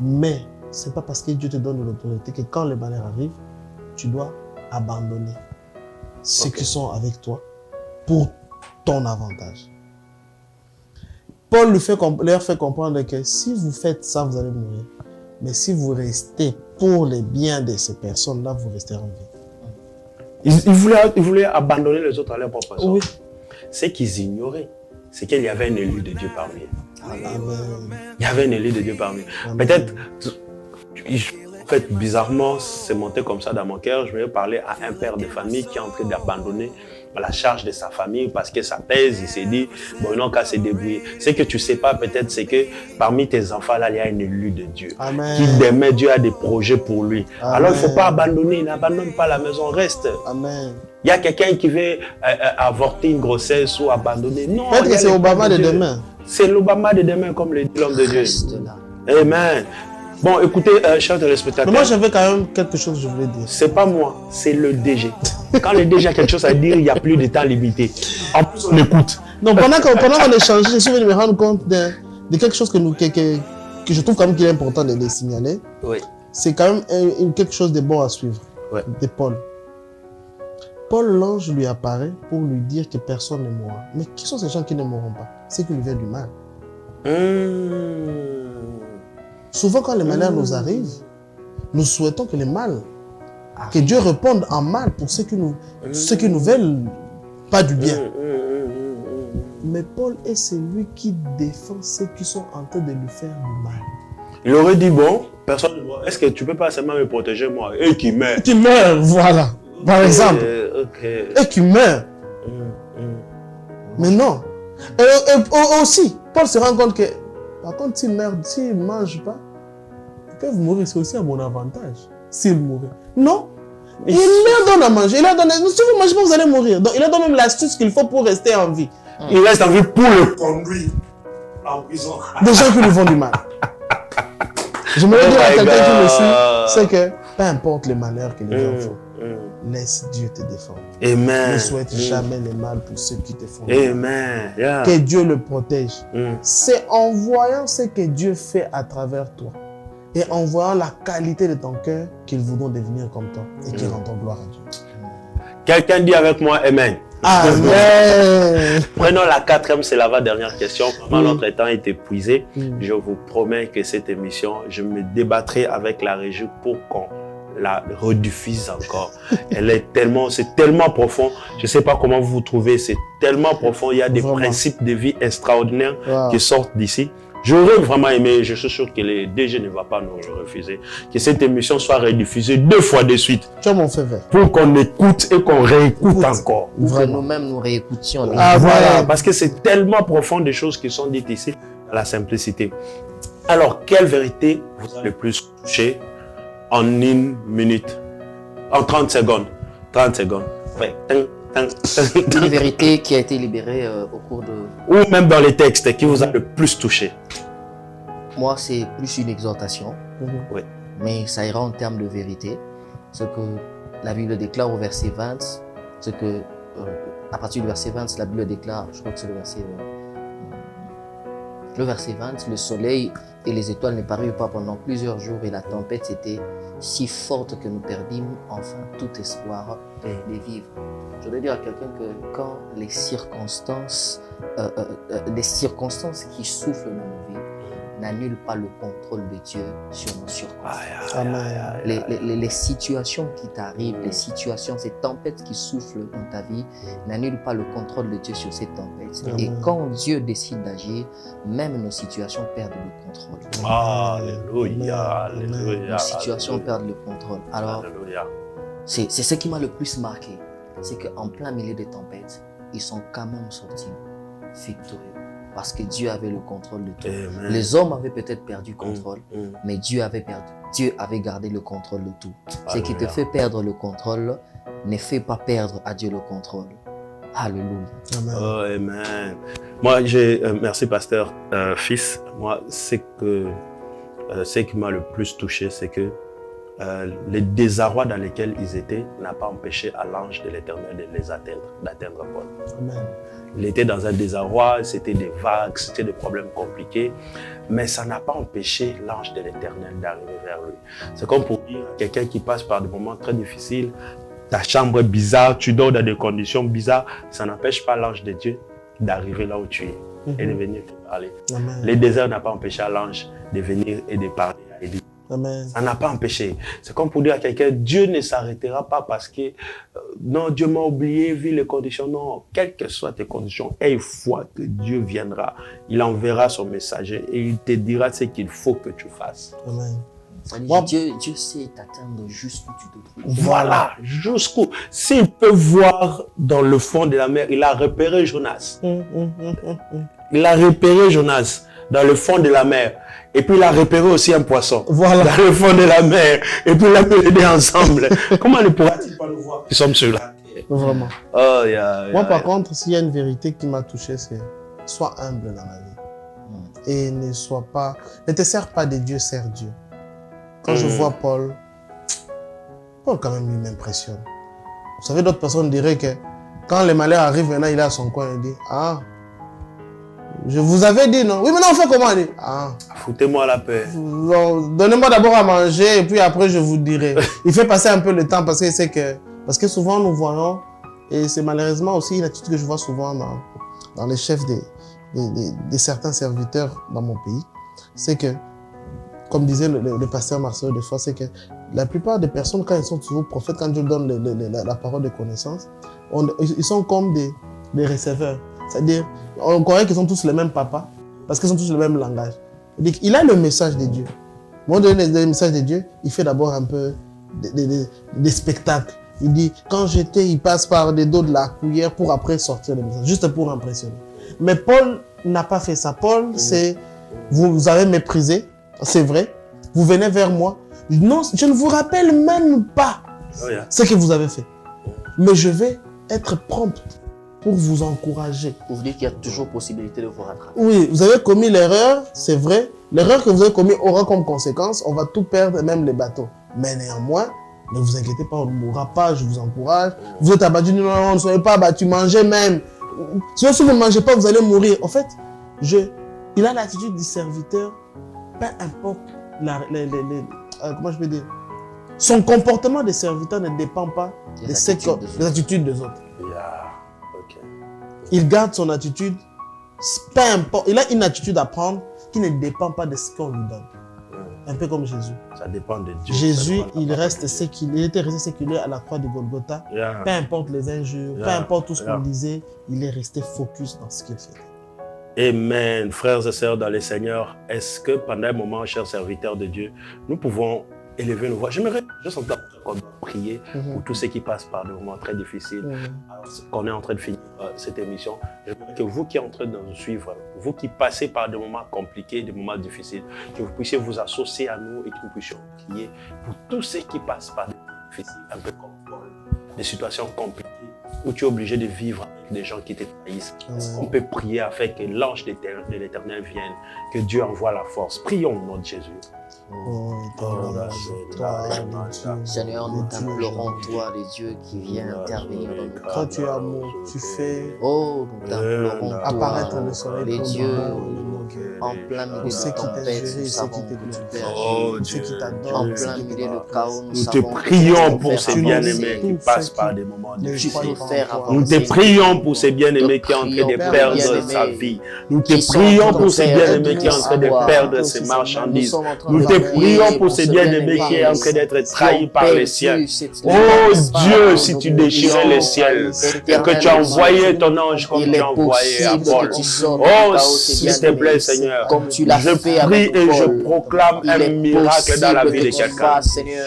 Mais ce n'est pas parce que Dieu te donne de l'autorité que quand les malheurs arrivent, tu dois abandonner ceux qui sont avec toi pour ton avantage. Paul leur fait comprendre que si vous faites ça, vous allez mourir. Mais si vous restez pour les biens de ces personnes-là, vous resterez en vie. Ils voulaient abandonner les autres à leur propre sort. Oui. Ce qu'ils ignoraient, c'est qu'il y avait un élu de Dieu parmi eux. Amen. Il y avait un élu de Dieu parmi eux. Peut-être, en fait, bizarrement, c'est monté comme ça dans mon cœur. Je vais parler à un père de famille qui est en train d'abandonner la charge de sa famille parce que ça pèse. Il s'est dit, bon, ils n'ont qu'à se débrouiller. Ce que tu ne sais pas peut-être, c'est que parmi tes enfants, là, il y a un élu de Dieu. Amen. Qui demain, Dieu a des projets pour lui. Amen. Alors, il ne faut pas abandonner. N'abandonne pas la maison, reste. Amen. Il y a quelqu'un qui veut avorter une grossesse ou abandonner. Non. Peut-être que c'est Obama de demain. C'est l'Obama de demain, comme le dit l'homme de Dieu. Reste là. Amen. Bon, écoutez, chers téléspectateurs. Mais moi, j'avais quand même quelque chose que je voulais dire. C'est pas moi, c'est le DG. Quand le DG a quelque chose à dire, il n'y a plus de temps limité. En plus, on écoute. Donc, pendant qu'on échangeait, je suis venu me rendre compte de quelque chose que je trouve quand même qu'il est important de les signaler. Oui. C'est quand même quelque chose de bon à suivre. Ouais. De Paul. Paul, l'ange lui apparaît pour lui dire que personne ne mourra. Mais qui sont ces gens qui ne mourront pas? C'est qui lui vient du mal. Souvent, quand le malheur nous arrive, nous souhaitons que le mal, que Dieu réponde en mal pour ceux qui nous veulent pas du bien. Mais Paul est celui qui défend ceux qui sont en train de lui faire du mal. Il aurait dit, bon, personne ne mourra. Est-ce que tu peux pas seulement me protéger, moi? Et qui meurt. Qui meurt, voilà. Par exemple. Et qui meurt. Mais non. Et aussi, Paul se rend compte que, par contre, s'il meurt, s'il ne mange pas, ils peuvent mourir. C'est aussi à mon avantage. S'il mourait. Non. Il leur donne à manger. Il leur donne, si vous ne mangez pas, vous allez mourir. Donc, il leur donne même l'astuce qu'il faut pour rester en vie. Il reste en vie pour le conduire en prison. Des gens qui lui font du mal. Je me dire à quelqu'un qui me suit, c'est que peu importe les malheurs que les gens font, laisse Dieu te défendre. Amen. Ne souhaite jamais le mal pour ceux qui te font. Amen. Yeah. Que Dieu le protège. C'est en voyant ce que Dieu fait à travers toi et en voyant la qualité de ton cœur qu'ils voudront devenir comme toi et qu'ils rendront gloire à Dieu. Quelqu'un dit avec moi Amen. Amen. Prenons la quatrième, c'est l'avant-dernière question. Vraiment, notre temps est épuisé. Je vous promets que cette émission, je me débattrai avec la régie pour qu'on la rediffuse encore. C'est tellement profond. Je ne sais pas comment vous vous trouvez, c'est tellement profond. Il y a des principes de vie extraordinaires qui sortent d'ici. J'aurais vraiment aimé, je suis sûr que le DG ne va pas nous refuser, que cette émission soit rediffusée 2 fois de suite. Tu as mon feu vert. Pour qu'on écoute et qu'on réécoute encore. Pour que nous-mêmes nous réécoutions. Voilà, parce que c'est tellement profond des choses qui sont dites ici, à la simplicité. Alors, quelle vérité vous a le plus touché en 1 minute, en 30 secondes? 30 secondes. Ouais. Une vérité qui a été libérée au cours de... Ou même dans les textes, qui vous a le plus touché? Moi, c'est plus une exhortation, Oui. mais ça ira en termes de vérité. Ce que la Bible déclare au verset 20, ce que, à partir du verset 20, la Bible déclare, je crois que c'est le verset 20, le soleil et les étoiles ne parurent pas pendant plusieurs jours et la tempête était si forte que nous perdîmes enfin tout espoir de vivre. Je voudrais dire à quelqu'un que quand les circonstances qui soufflent dans nos vies n'annulent pas le contrôle de Dieu sur nos circonstances. Les situations qui t'arrivent, les situations, ces tempêtes qui soufflent dans ta vie n'annulent pas le contrôle de Dieu sur ces tempêtes. Et quand Dieu décide d'agir, même nos situations perdent le contrôle. Alléluia, alléluia. Nos situations perdent le contrôle. Alors, c'est ce qui m'a le plus marqué. C'est qu'en plein milieu des tempêtes, ils sont quand même sortis victorieux. Parce que Dieu avait le contrôle de tout. Amen. Les hommes avaient peut-être perdu le contrôle, mais Dieu avait gardé le contrôle de tout. Ce qui te fait perdre le contrôle ne fait pas perdre à Dieu le contrôle. Alléluia. Amen. Oh, amen. Moi, merci pasteur fils. Moi, ce qui m'a le plus touché, c'est que le désarroi dans lequel ils étaient n'a pas empêché à l'ange de l'Éternel de les d'atteindre Paul. Amen. Il était dans un désarroi, c'était des vagues, c'était des problèmes compliqués, mais ça n'a pas empêché l'ange de l'Éternel d'arriver vers lui. C'est comme pour dire à quelqu'un qui passe par des moments très difficiles, ta chambre est bizarre, tu dors dans des conditions bizarres, ça n'empêche pas l'ange de Dieu d'arriver là où tu es et de venir te parler. Amen. Le désert n'a pas empêché à l'ange de venir et de parler à Élie. Amen. Ça n'a pas empêché. C'est comme pour dire à quelqu'un, Dieu ne s'arrêtera pas parce que non, Dieu m'a oublié, vu les conditions. Non, quelles que soient tes conditions, aie foi que Dieu viendra. Il enverra son messager et il te dira ce qu'il faut que tu fasses. Amen. Dieu sait t'atteindre jusqu'où tu te trouves. Voilà, jusqu'où. S'il peut voir dans le fond de la mer, il a repéré Jonas. Il a repéré Jonas dans le fond de la mer. Et puis il a repéré aussi un poisson dans le fond de la mer. Et puis il a mis les deux ensemble. Comment ne pourra-t-il pas le voir? Nous sommes sur la terre. Vraiment. Oh, Moi, par contre, s'il y a une vérité qui m'a touché, c'est sois humble dans la vie. Et ne te sers pas de Dieu, sers Dieu. Quand je vois Paul quand même, il m'impressionne. Vous savez, d'autres personnes diraient que quand les malheurs arrivent, maintenant, il est à son coin, il dit, ah, je vous avais dit, non? Oui, maintenant, on fait comment? Il dit, ah. Foutez-moi la paix. Donnez-moi d'abord à manger, et puis après, je vous dirai. Il fait passer un peu le temps parce qu'il sait que... Parce que souvent, nous voyons, et c'est malheureusement aussi une attitude que je vois souvent dans les chefs de certains serviteurs dans mon pays, c'est que, comme disait le pasteur Marcel des fois, c'est que la plupart des personnes, quand ils sont toujours prophètes, quand Dieu donne la parole de connaissance, ils sont comme des receveurs. C'est-à-dire, on croirait qu'ils sont tous le même papa, parce qu'ils sont tous le même langage. Il a le message de Dieu. Moi, donner le message de Dieu, il fait d'abord un peu des spectacles. Il dit, quand j'étais, il passe par des dos de la cuillère pour après sortir le message, juste pour impressionner. Mais Paul n'a pas fait ça. Paul, c'est, vous avez méprisé, c'est vrai, vous venez vers moi. Non, je ne vous rappelle même pas ce que vous avez fait. Mais je vais être prompt pour vous encourager. Pour vous dire qu'il y a toujours possibilité de vous rattraper. Oui, vous avez commis l'erreur, c'est vrai. L'erreur que vous avez commise aura comme conséquence, on va tout perdre, même les bateaux. Mais néanmoins, ne vous inquiétez pas, on ne mourra pas, je vous encourage. Vous êtes abattu, non, ne soyez pas abattu, mangez même. Si vous ne mangez pas, vous allez mourir. En fait, il a l'attitude du serviteur, peu importe comment je peux dire. Son comportement de serviteur ne dépend pas des attitudes des autres. Il garde son attitude, peu importe. Il a une attitude à prendre qui ne dépend pas de ce qu'on lui donne. Un peu comme Jésus. Ça dépend de Dieu. Jésus, il reste ce qu'il était resté séculaire à la croix de Golgotha. Peu importe les injures, peu importe tout ce qu'on disait, il est resté focus dans ce qu'il faisait. Amen. Frères et sœurs dans le Seigneur, est-ce que pendant un moment, chers serviteurs de Dieu, nous pouvons élever nos voix? J'aimerais juste entendre qu'on doit prier pour tous ceux qui passent par des moments très difficiles. Alors, qu'on est en train de finir cette émission. J'aimerais que vous qui êtes en train de nous suivre, vous qui passez par des moments compliqués, des moments difficiles, que vous puissiez vous associer à nous et que nous puissions prier pour tous ceux qui passent par des moments difficiles, un peu comme Paul, des situations compliquées où tu es obligé de vivre avec des gens qui te trahissent. On peut prier afin que l'ange de l'Éternel vienne, que Dieu envoie la force. Prions au nom de Jésus. Seigneur, nous t'implorons, toi, les dieux qui viennent intervenir dans nos cœurs. Quand tu es amour, tu fais nous t'implorons, apparaître le soleil. les dieux en plein milieu de tempête, nous savons que tu pères. En plein milieu de chaos, nous te prions pour ces bien-aimés qui passent par des moments difficiles. Nous te prions pour ces bien-aimés qui sont en train de perdre sa vie. Nous te prions pour ces bien-aimés qui sont en train de perdre ses marchandises. Nous te prions pour ces bien-aimés qui sont en train d'être trahis par les ciels. Oh Dieu, si tu déchirais les ciels et que tu as envoyé ton ange comme tu as envoyé à Paul. Oh, s'il te plaît, Seigneur, je prie et je proclame un miracle dans la vie de quelqu'un.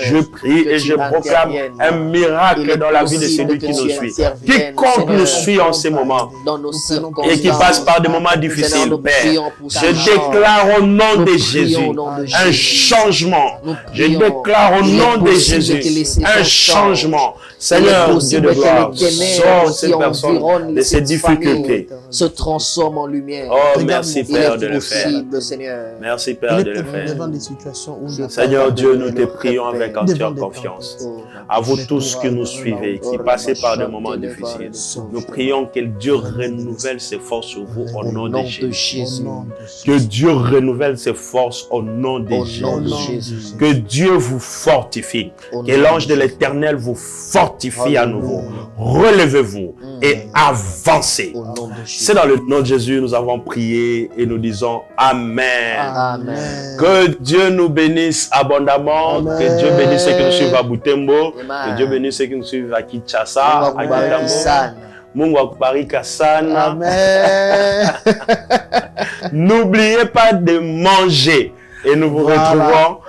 Je prie et je proclame un miracle dans la vie de celui qui nous suit. Quiconque nous suit en ces moments et qui passe par des moments difficiles, Père, je déclare au nom de Jésus un changement. Je déclare au nom de Jésus un changement. Seigneur, Dieu de gloire, sors ces personnes de ces difficultés. Se transforme en lumière. Oh, merci Père de le faire. Merci Père de le faire. Seigneur Dieu, nous te prions avec entière confiance. À vous tous qui nous suivez, qui passez par des moments difficiles, nous prions que Dieu renouvelle ses forces sur vous au nom de Jésus. Que Dieu renouvelle ses forces au nom de Jésus. Que Dieu vous fortifie. Que l'ange de l'Éternel vous fortifie à nouveau. Relevez-vous et avancez. C'est dans le nom de Jésus nous avons prié et nous disons Amen. Amen. Que Dieu nous bénisse abondamment. Amen. Que Dieu bénisse ceux qui nous suivent à Butembo. Que Dieu bénisse ceux qui nous suivent à Kinshasa, à Butembo. Mungu akubariki sana. Amen. N'oubliez pas de manger. Et nous vous retrouvons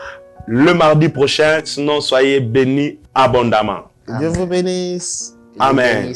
le mardi prochain. Sinon, soyez bénis abondamment. Que Dieu vous bénisse. Amen.